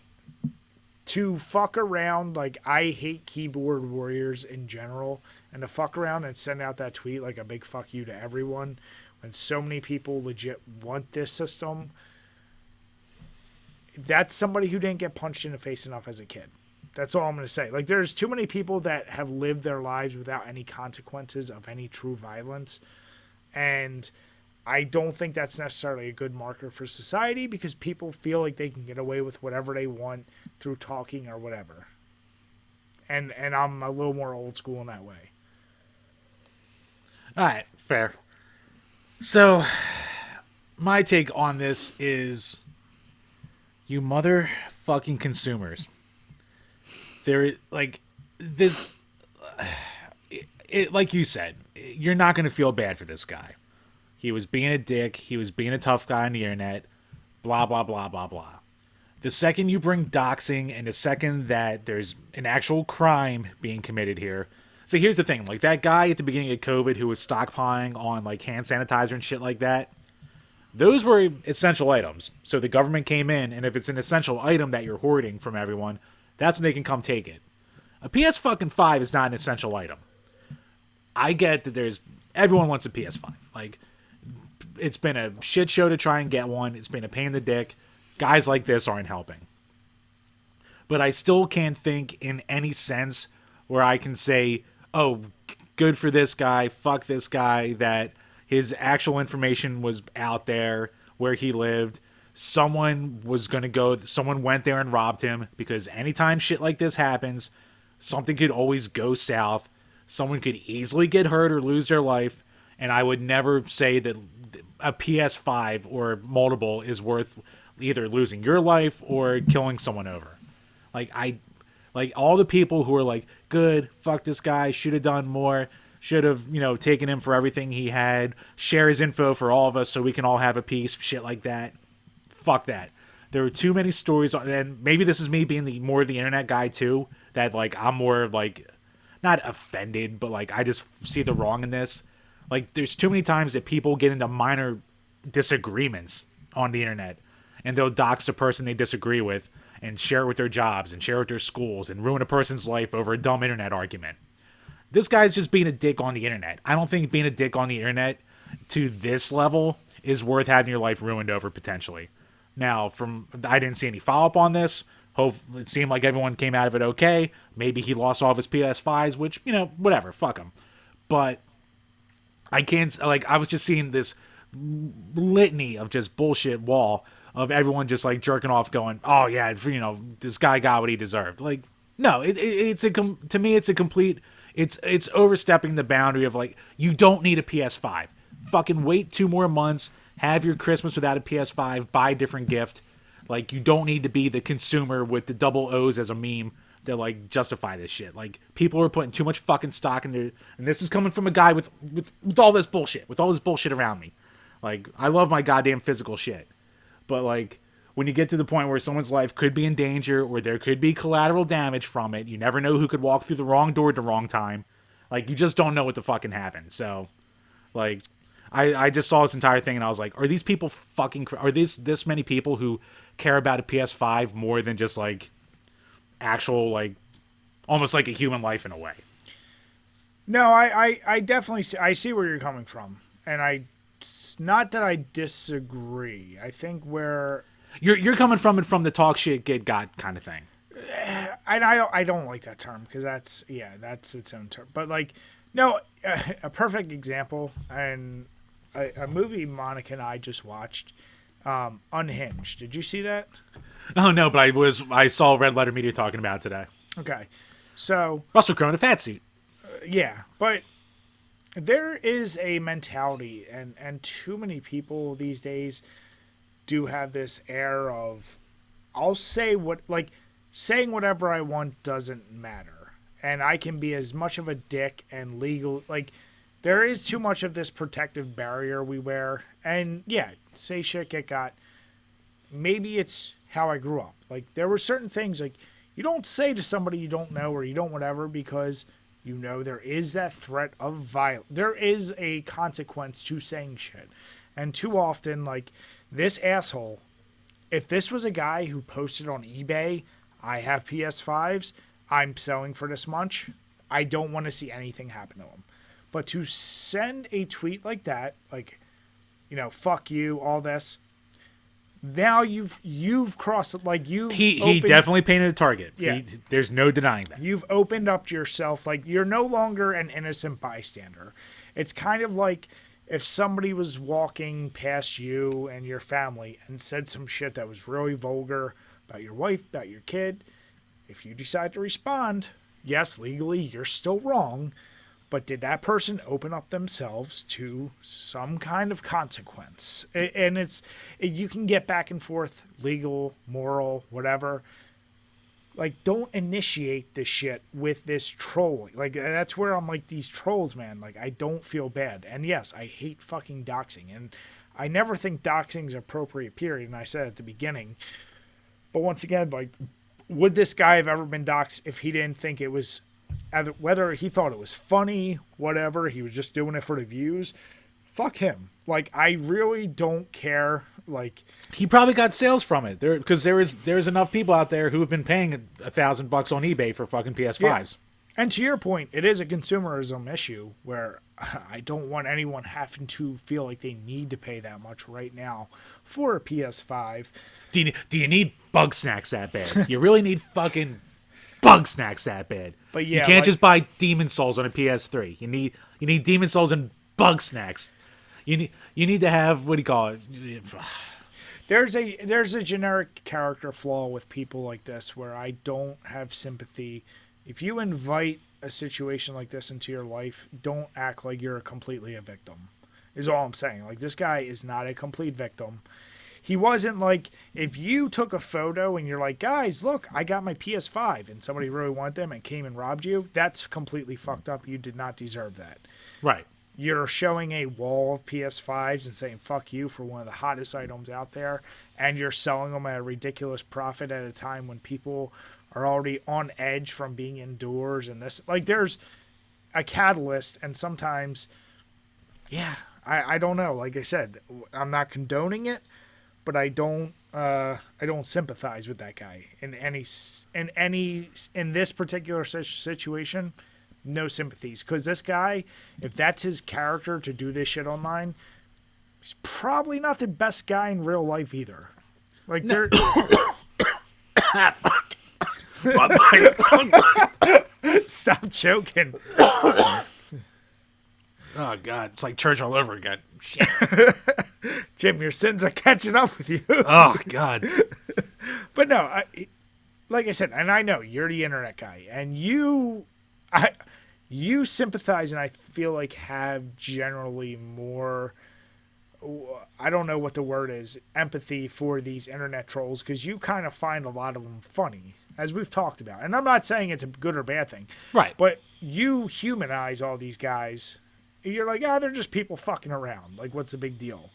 to fuck around, like, I hate keyboard warriors in general. And to fuck around and send out that tweet like a big fuck you to everyone when so many people legit want this system, that's somebody who didn't get punched in the face enough as a kid. That's all I'm going to say. Like, there's too many people that have lived their lives without any consequences of any true violence. And I don't think that's necessarily a good marker for society because people feel like they can get away with whatever they want through talking or whatever. And I'm a little more old school in that way. All right, fair. So, my take on this is, you motherfucking consumers. There, like, this, like you said, you're not going to feel bad for this guy. He was being a dick. He was being a tough guy on the internet. Blah, blah, blah, blah, blah. The second you bring doxing and the second that there's an actual crime being committed here. So here's the thing. Like, that guy at the beginning of COVID who was stockpiling on, like, hand sanitizer and shit like that, those were essential items. So the government came in, and if it's an essential item that you're hoarding from everyone, that's when they can come take it. A PS5 is not an essential item. I get that everyone wants a PS5. Like, it's been a shit show to try and get one. It's been a pain in the dick. Guys like this aren't helping. But I still can't think in any sense where I can say, oh, good for this guy, fuck this guy, that his actual information was out there where he lived. Someone went there and robbed him, because anytime shit like this happens, something could always go south. Someone could easily get hurt or lose their life, and I would never say that a PS5 or multiple is worth either losing your life or killing someone over. Like all the people who are like, good, fuck this guy, should have done more, should have, taken him for everything he had, share his info for all of us so we can all have a piece, shit like that. Fuck that. There are too many stories, and maybe this is me being more of the internet guy too, that like I'm more like, not offended, but like I just see the wrong in this. Like, there's too many times that people get into minor disagreements on the internet, and they'll dox the person they disagree with and share it with their jobs and share it with their schools and ruin a person's life over a dumb internet argument. This guy's just being a dick on the internet. I don't think being a dick on the internet to this level is worth having your life ruined over, potentially. Now, I didn't see any follow-up on this. It seemed like everyone came out of it okay. Maybe he lost all of his PS5s, which, whatever, fuck him. But I can't, like, I was just seeing this litany of just bullshit wall of everyone just like jerking off going, oh yeah, this guy got what he deserved. Like, no, to me, it's a complete, it's overstepping the boundary of like, you don't need a PS5. Fucking wait 2 more months, have your Christmas without a PS5, buy a different gift. Like, you don't need to be the consumer with the double O's as a meme to like justify this shit. Like, people are putting too much fucking stock into, and this is coming from a guy with all this bullshit, with all this bullshit around me. Like, I love my goddamn physical shit. But, like, when you get to the point where someone's life could be in danger or there could be collateral damage from it, you never know who could walk through the wrong door at the wrong time. Like, you just don't know what the fucking happened. So, like, I just saw this entire thing and I was like, are these people are this many people who care about a PS5 more than just, like, actual, like, almost like a human life in a way? No, I definitely see where you're coming from. And not that I disagree. I think where you're coming from it from the talk shit get got kind of thing. I don't like that term because that's its own term. But like, no, a perfect example and a movie Monica and I just watched, Unhinged. Did you see that? Oh no, but I saw Red Letter Media talking about it today. Okay, so Russell Crowe in a fat suit. Yeah, but there is a mentality, and too many people these days do have this air of, I'll say what, like, saying whatever I want doesn't matter. And I can be as much of a dick and legal. Like, there is too much of this protective barrier we wear. And yeah, say shit, get got. Maybe it's how I grew up. Like, there were certain things, like, you don't say to somebody you don't know or you don't whatever because you know there is that threat of violence. There is a consequence to saying shit. And too often, like, this asshole, if this was a guy who posted on eBay, I have PS5s, I'm selling for this much, I don't want to see anything happen to him. But to send a tweet like that, like, you know, fuck you, all this, now you've crossed, like, he definitely painted a target. Yeah. There's no denying that. You've opened up yourself, like, you're no longer an innocent bystander. It's kind of like if somebody was walking past you and your family and said some shit that was really vulgar about your wife, about your kid, if you decide to respond, yes, legally, you're still wrong, but did that person open up themselves to some kind of consequence? And you can get back and forth, legal, moral, whatever. Like, don't initiate this shit with this trolling. Like, that's where I'm like, these trolls, man, like, I don't feel bad. And yes, I hate fucking doxing. And I never think doxing is appropriate, period. And I said at the beginning. But once again, like, would this guy have ever been doxed if he didn't think it was, whether he thought it was funny, whatever, he was just doing it for the views? Fuck him. Like, I really don't care. Like, he probably got sales from it there because there's enough people out there who have been paying $1,000 on eBay for fucking PS5s. Yeah. And to your point, it is a consumerism issue where I don't want anyone having to feel like they need to pay that much right now for a PS5. Do you need bug snacks that bad? You really need fucking bug snacks that bad. But yeah, you can't just buy Demon Souls on a PS3. You need Demon Souls and bug snacks. You need to have, what do you call it? There's a generic character flaw with people like this where I don't have sympathy. If you invite a situation like this into your life, don't act like you're completely a victim. Is all I'm saying. Like, this guy is not a complete victim. He wasn't like, if you took a photo and you're like, guys, look, I got my PS5, and somebody really wanted them and came and robbed you, that's completely fucked up. You did not deserve that. Right. You're showing a wall of PS5s and saying fuck you for one of the hottest items out there, and you're selling them at a ridiculous profit at a time when people are already on edge from being indoors. And this, like, there's a catalyst, and sometimes, yeah, I don't know. Like I said, I'm not condoning it, but I don't sympathize with that guy in this particular situation. No sympathies, because this guy, if that's his character to do this shit online, he's probably not the best guy in real life either. Like, no. Stop choking. Oh God, it's like church all over again. Shit. Jim, your sins are catching up with you. Oh God. But no, like I said, and I know you're the internet guy, and you sympathize, and I feel like have generally more, I don't know what the word is, empathy for these internet trolls, because you kind of find a lot of them funny, as we've talked about. And I'm not saying it's a good or bad thing. Right. But you humanize all these guys. You're like, they're just people fucking around. Like, what's the big deal?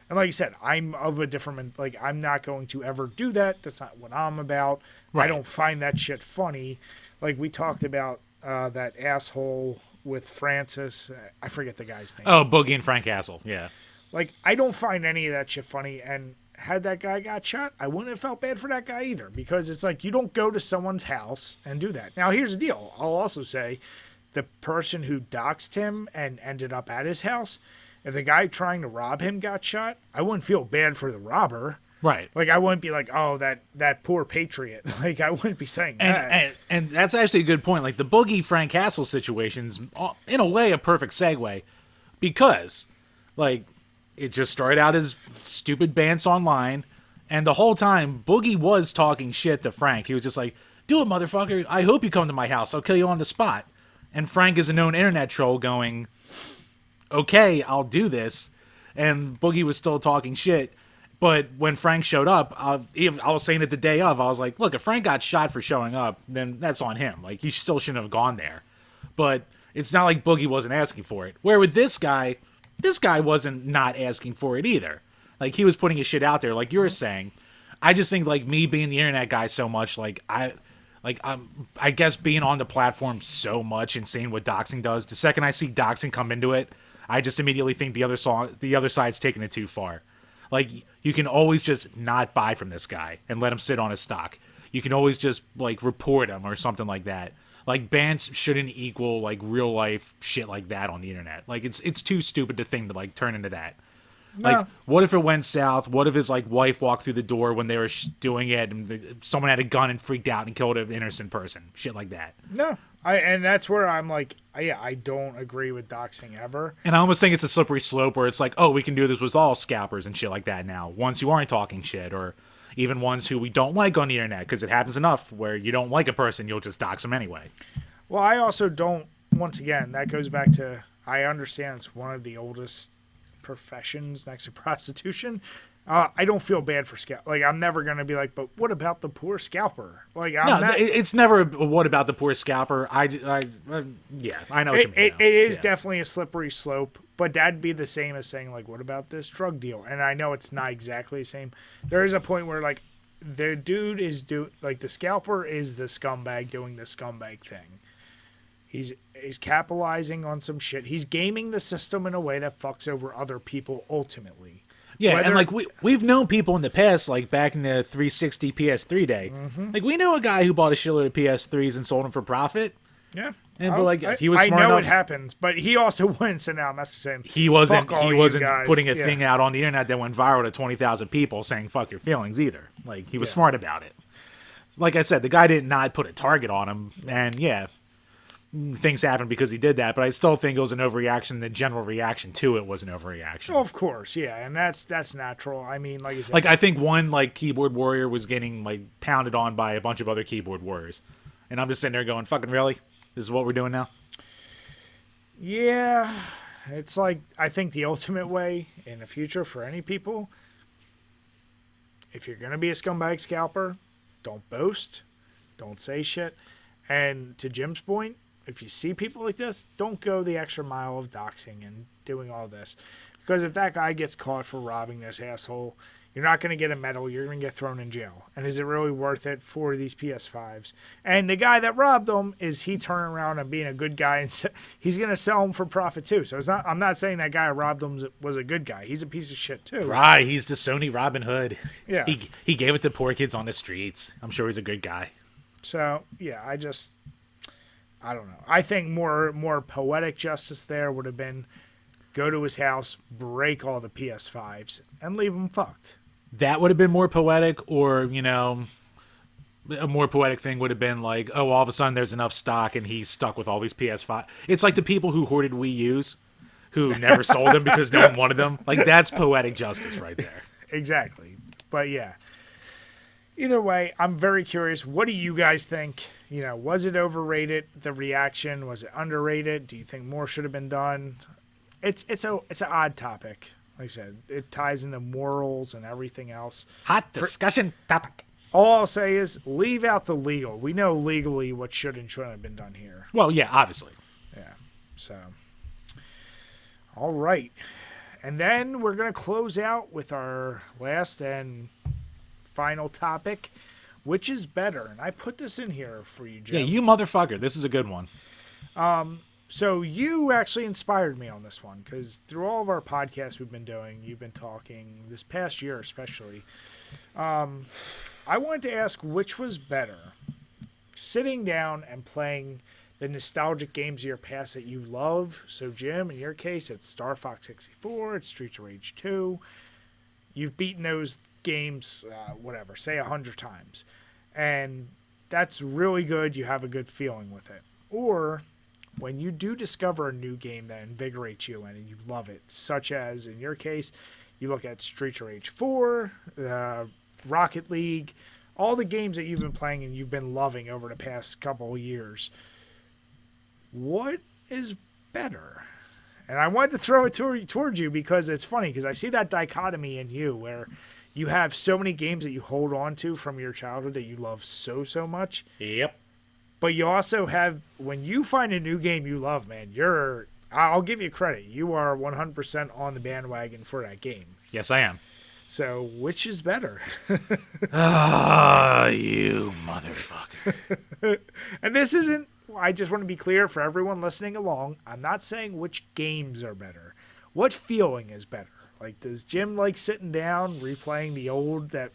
And like you said, I'm of a different, like, I'm not going to ever do that. That's not what I'm about. Right. I don't find that shit funny. Like, we talked about that asshole with Francis. I forget the guy's name. Oh, Boogie and Frank Castle. Yeah. Like, I don't find any of that shit funny. And had that guy got shot, I wouldn't have felt bad for that guy either. Because it's like, you don't go to someone's house and do that. Now, here's the deal. I'll also say, the person who doxed him and ended up at his house, if the guy trying to rob him got shot, I wouldn't feel bad for the robber. Right. Like, I wouldn't be like, oh, that poor patriot. Like, I wouldn't be saying that. And that's actually a good point. Like, the Boogie Frank Castle situation's, in a way, a perfect segue. Because, like, it just started out as stupid bants online. And the whole time, Boogie was talking shit to Frank. He was just like, do it, motherfucker. I hope you come to my house. I'll kill you on the spot. And Frank is a known internet troll going, okay, I'll do this. And Boogie was still talking shit. But when Frank showed up, I was saying it the day of, I was like, look, if Frank got shot for showing up, then that's on him. Like, he still shouldn't have gone there. But it's not like Boogie wasn't asking for it. Where with this guy wasn't not asking for it either. Like, he was putting his shit out there, like you were saying. I just think, like, me being the internet guy so much, I guess being on the platform so much and seeing what doxing does, the second I see doxing come into it, I just immediately think the other side's taking it too far. Like, you can always just not buy from this guy and let him sit on his stock. You can always just, like, report him or something like that. Like, bans shouldn't equal, like, real life shit like that on the internet. Like, it's too stupid a thing to, like, turn into that. No. Like, what if it went south? What if his, like, wife walked through the door when they were doing it and someone had a gun and freaked out and killed an innocent person? Shit like that. No. And that's where I'm like, I don't agree with doxing ever. And I almost think it's a slippery slope where it's like, oh, we can do this with all scalpers and shit like that now. Ones who aren't talking shit, or even ones who we don't like on the internet, because it happens enough where you don't like a person, you'll just dox them anyway. Well, I also don't, once again, that goes back to, I understand it's one of the oldest professions next to prostitution. I don't feel bad for scalp. Like, I'm never going to be like, but what about the poor scalper? Like, it's never what about the poor scalper. Yeah, I know what you mean. It is definitely a slippery slope, but that'd be the same as saying, like, what about this drug deal? And I know it's not exactly the same. There is a point where, like, the dude is like, the scalper is the scumbag doing the scumbag thing. He's capitalizing on some shit. He's gaming the system in a way that fucks over other people ultimately. Yeah, and like we've known people in the past, like back in the 360 PS3 day. Mm-hmm. Like, we know a guy who bought a shitload of PS3s and sold them for profit. Yeah, but like if he was smart enough, it happens, but he also went and now that's the same. He wasn't putting a thing out on the internet that went viral to 20,000 people saying "fuck your feelings" either. Like, he was smart about it. Like I said, the guy did not put a target on him, and things happened because he did that, but I still think it was an overreaction. The general reaction to it was an overreaction. Well, of course, yeah, and that's natural. I mean, like you said, like, I think one, like, keyboard warrior was getting, like, pounded on by a bunch of other keyboard warriors, and I'm just sitting there going, "Fucking really? This is what we're doing now?" Yeah, it's like, I think the ultimate way in the future for any people, if you're gonna be a scumbag scalper, don't boast, don't say shit, and to Jim's point, if you see people like this, don't go the extra mile of doxing and doing all this. Because if that guy gets caught for robbing this asshole, you're not going to get a medal. You're going to get thrown in jail. And is it really worth it for these PS5s? And the guy that robbed them, is he turning around and being a good guy, and he's going to sell them for profit too. So I'm not saying that guy who robbed them was a good guy. He's a piece of shit too. Right, he's the Sony Robin Hood. Yeah. He gave it to poor kids on the streets. I'm sure he's a good guy. So, yeah, I don't know. I think more poetic justice there would have been go to his house, break all the PS5s, and leave him fucked. That would have been more poetic, or, a more poetic thing would have been like, oh, all of a sudden there's enough stock and he's stuck with all these PS5. It's like the people who hoarded Wii U's, who never sold them because no one wanted them. Like, that's poetic justice right there. Exactly. But yeah. Either way, I'm very curious. What do you guys think? Was it overrated? The reaction, was it underrated? Do you think more should have been done? It's an odd topic. Like I said, it ties into morals and everything else. Hot discussion topic. All I'll say is leave out the legal. We know legally what should and shouldn't have been done here. Well, yeah, obviously. Yeah. So, all right. And then we're going to close out with our last and final topic, which is better. And I put this in here for you, Jim. Yeah, you motherfucker. This is a good one. So you actually inspired me on this one, because through all of our podcasts we've been doing, you've been talking, this past year especially, I wanted to ask which was better, sitting down and playing the nostalgic games of your past that you love. So Jim, in your case, it's Star Fox 64, it's Streets of Rage 2. You've beaten those games, say 100 times. And that's really good. You have a good feeling with it. Or when you do discover a new game that invigorates you and you love it, such as, in your case, you look at Streets of Rage 4, Rocket League, all the games that you've been playing and you've been loving over the past couple of years, what is better? And I wanted to throw it towards you because it's funny because I see that dichotomy in you where you have so many games that you hold on to from your childhood that you love so much. Yep. But you also have, when you find a new game you love, man, I'll give you credit. You are 100% on the bandwagon for that game. Yes, I am. So, which is better? Ah, you motherfucker. And this isn't, I just want to be clear for everyone listening along. I'm not saying which games are better. What feeling is better? Like, does Jim like sitting down, replaying the old, that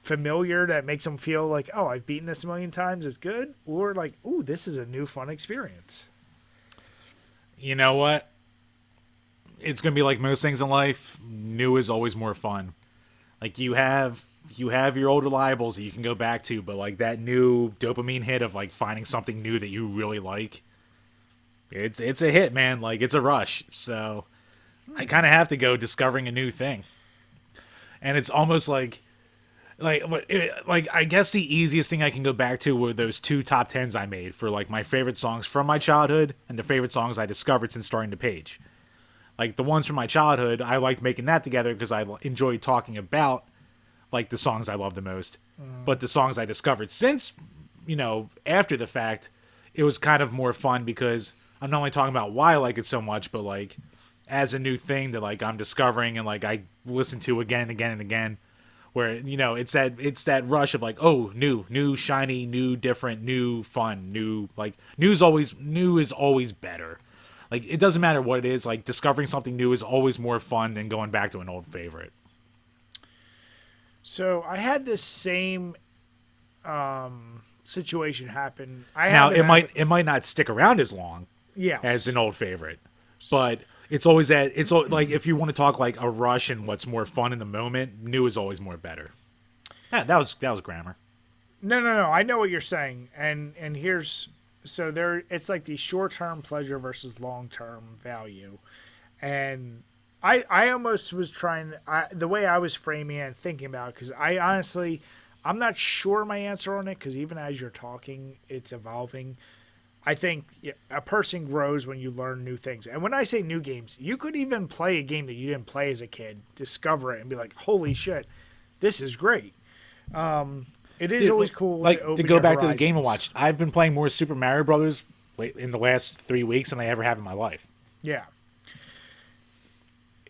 familiar that makes him feel like, oh, I've beaten this a million times, it's good? Or like, ooh, this is a new fun experience? You know what? It's going to be like most things in life. New is always more fun. Like, you have your old reliables that you can go back to, but like that new dopamine hit of like finding something new that you really like, it's a hit, man. Like, it's a rush. So I kind of have to go discovering a new thing. And it's almost like I guess the easiest thing I can go back to were those 2 top 10s I made for like my favorite songs from my childhood and the favorite songs I discovered since starting the page. Like, the ones from my childhood, I liked making that together because I enjoyed talking about like the songs I love the most. But the songs I discovered since, after the fact, it was kind of more fun because I'm not only talking about why I like it so much, but like as a new thing that like I'm discovering and like I listen to again and again and again. Where, it's that rush of like, oh, new, shiny, new, different, new, fun, new, like, new is always better. Like, it doesn't matter what it is, like, discovering something new is always more fun than going back to an old favorite. So I had this same situation happen. It might not stick around as long Yes. as an old favorite, but it's always like, if you want to talk like a rush and what's more fun in the moment, new is always more better. Yeah, that was grammar. No. I know what you're saying, and here's so there. It's like the short-term pleasure versus long-term value, and I almost was trying the way I was framing it and thinking about it, because I honestly I'm not sure my answer on it, because even as you're talking, it's evolving. I think a person grows when you learn new things. And when I say new games, you could even play a game that you didn't play as a kid, discover it, and be like, holy shit, this is great. It is always cool to go back to the Game & Watch. I've been playing more Super Mario Brothers in the last 3 weeks than I ever have in my life. Yeah.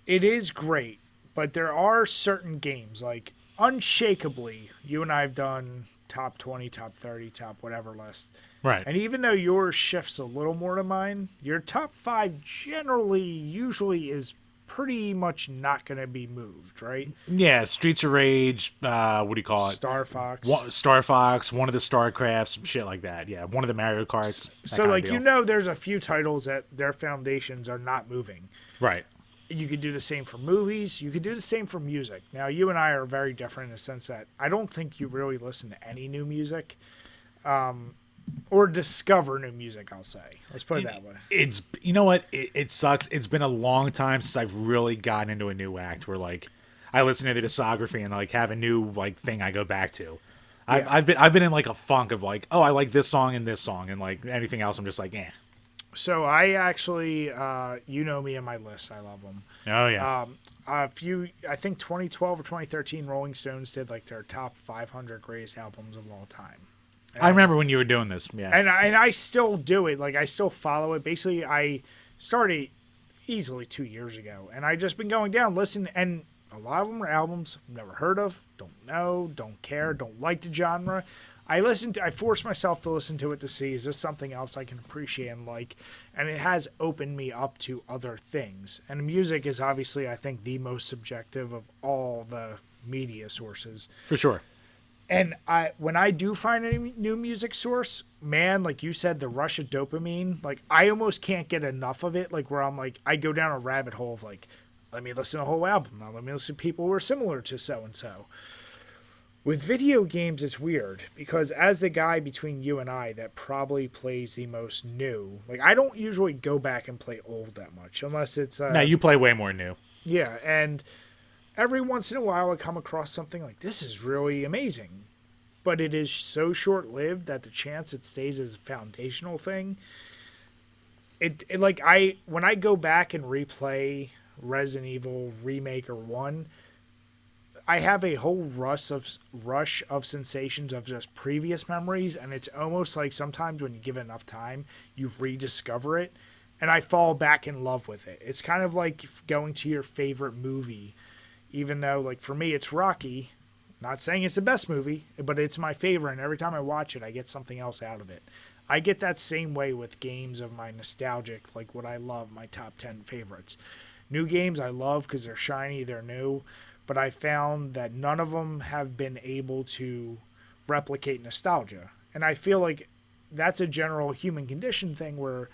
It is great, but there are certain games, like unshakably, you and I have done top 20, top 30, top whatever list. Right. And even though yours shifts a little more to mine, your top 5 usually is pretty much not going to be moved, right? Yeah, Streets of Rage, what do you call it? Star Fox. Star Fox, one of the StarCrafts, shit like that. Yeah, one of the Mario Karts. So, like, there's a few titles that their foundations are not moving. Right. You could do the same for movies. You could do the same for music. Now, you and I are very different in the sense that I don't think you really listen to any new music. Or discover new music, I'll say. Let's put it that way. It's, you know what? It sucks. It's been a long time since I've really gotten into a new act where, like, I listen to the discography and, like, have a new, like, thing I go back to. Yeah. I've been in, like, a funk of, like, oh, I like this song, and, like, anything else, I'm just like, eh. So I actually, you know me and my list. I love them. Oh, yeah. I think 2012 or 2013, Rolling Stones did, like, their top 500 greatest albums of all time. I remember when you were doing this, yeah. And I still do it. Like, I still follow it. Basically, I started easily 2 years ago. And I just been going down, listening. And a lot of them are albums I've never heard of, don't know, don't care, don't like the genre. I force myself to listen to it to see, is this something else I can appreciate and like? And it has opened me up to other things. And music is obviously, I think, the most subjective of all the media sources. For sure. And when I do find a new music source, man, like you said, the rush of dopamine, like I almost can't get enough of it. Like where I'm like, I go down a rabbit hole of like, let me listen to a whole album. Now let me listen to people who are similar to so-and-so. With video games, it's weird because as the guy between you and I that probably plays the most new, like I don't usually go back and play old that much unless it's... No, you play way more new. Yeah, and... every once in a while I come across something like, this is really amazing. But it is so short-lived that the chance it stays as a foundational thing it like when I go back and replay Resident Evil Remake or 1, I have a whole rush of sensations of just previous memories, and it's almost like sometimes when you give it enough time, you rediscover it, and I fall back in love with it. It's kind of like going to your favorite movie, even though, like, for me, it's Rocky. Not saying it's the best movie, but it's my favorite, and every time I watch it, I get something else out of it. I get that same way with games of my nostalgic, like what I love, my top 10 favorites. New games I love because they're shiny, they're new, but I found that none of them have been able to replicate nostalgia. And I feel like that's a general human condition thing where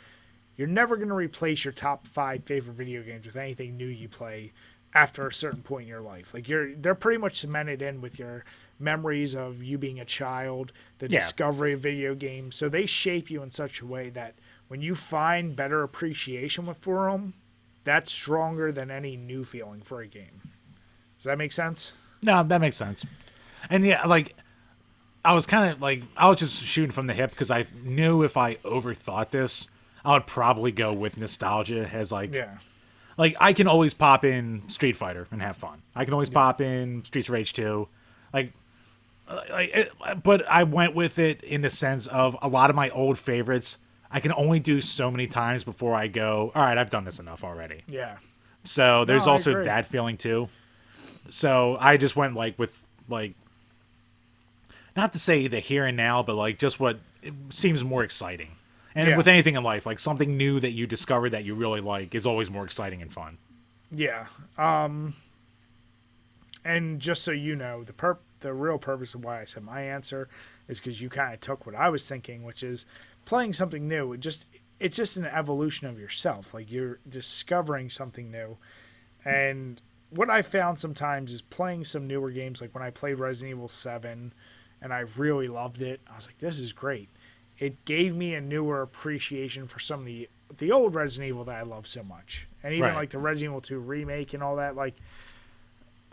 you're never going to replace your top 5 favorite video games with anything new you play after a certain point in your life. Like they're pretty much cemented in with your memories of you being a child, the discovery of video games. So they shape you in such a way that when you find better appreciation for them, that's stronger than any new feeling for a game. Does that make sense? No, that makes sense. And yeah, like I was kind of like I was just shooting from the hip because I knew if I overthought this, I would probably go with nostalgia as like like I can always pop in Street Fighter and have fun. I can always pop in Streets of Rage 2. But I went with it in the sense of a lot of my old favorites I can only do so many times before I go, all right, I've done this enough already. Yeah. So there's also that feeling too. So I just went like with like, not to say the here and now, but like just what it seems more exciting. And with anything in life, like something new that you discover that you really like is always more exciting and fun. Yeah. And just so you know, the real purpose of why I said my answer is because you kind of took what I was thinking, which is playing something new. It's just an evolution of yourself. Like you're discovering something new. And what I found sometimes is playing some newer games, like when I played Resident Evil 7 and I really loved it, I was like, this is great. It gave me a newer appreciation for some of the old Resident Evil that I love so much. And even like the Resident Evil 2 remake and all that, like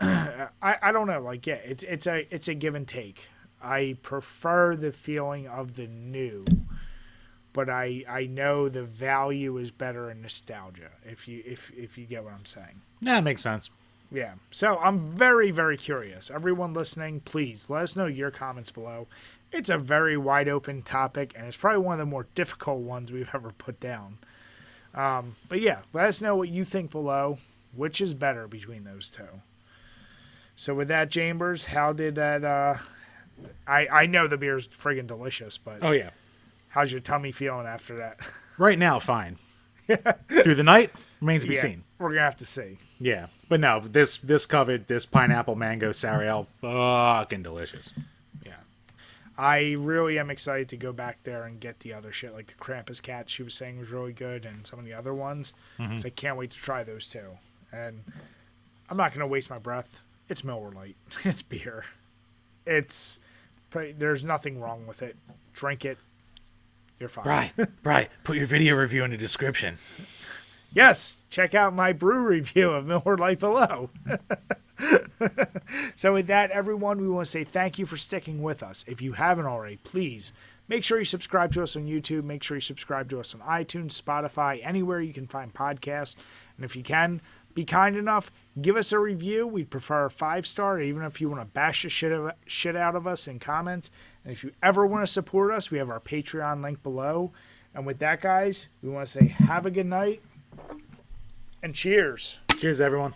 I don't know, like it's a give and take. I prefer the feeling of the new, but I know the value is better in nostalgia, if you get what I'm saying. Yeah, it makes sense. Yeah. So I'm very, very curious. Everyone listening, please let us know your comments below. It's a very wide open topic, and it's probably one of the more difficult ones we've ever put down. But yeah, let us know what you think below. Which is better between those two? So with that, Chambers, how did that... I know the beer's friggin' delicious, but... Oh, yeah. How's your tummy feeling after that? Right now, fine. Through the night, remains to be seen. We're going to have to see. Yeah. But no, this pineapple mango sour ale, fucking delicious. Yeah. I really am excited to go back there and get the other shit, like the Krampus cat she was saying was really good, and some of the other ones. Mm-hmm. So I can't wait to try those too. And I'm not going to waste my breath. It's Miller Lite. It's beer. There's nothing wrong with it. Drink it. You're fine. Right. Put your video review in the description. Yes. Check out my brew review of Miller Lite below. So with that, everyone, we want to say thank you for sticking with us. If you haven't already, please make sure you subscribe to us on YouTube. Make sure you subscribe to us on iTunes, Spotify, anywhere you can find podcasts. And if you can, be kind enough, give us a review. We'd prefer a 5-star, even if you want to bash the shit out of us in comments. And if you ever want to support us, we have our Patreon link below. And with that, guys, we want to say have a good night and cheers. Cheers, everyone.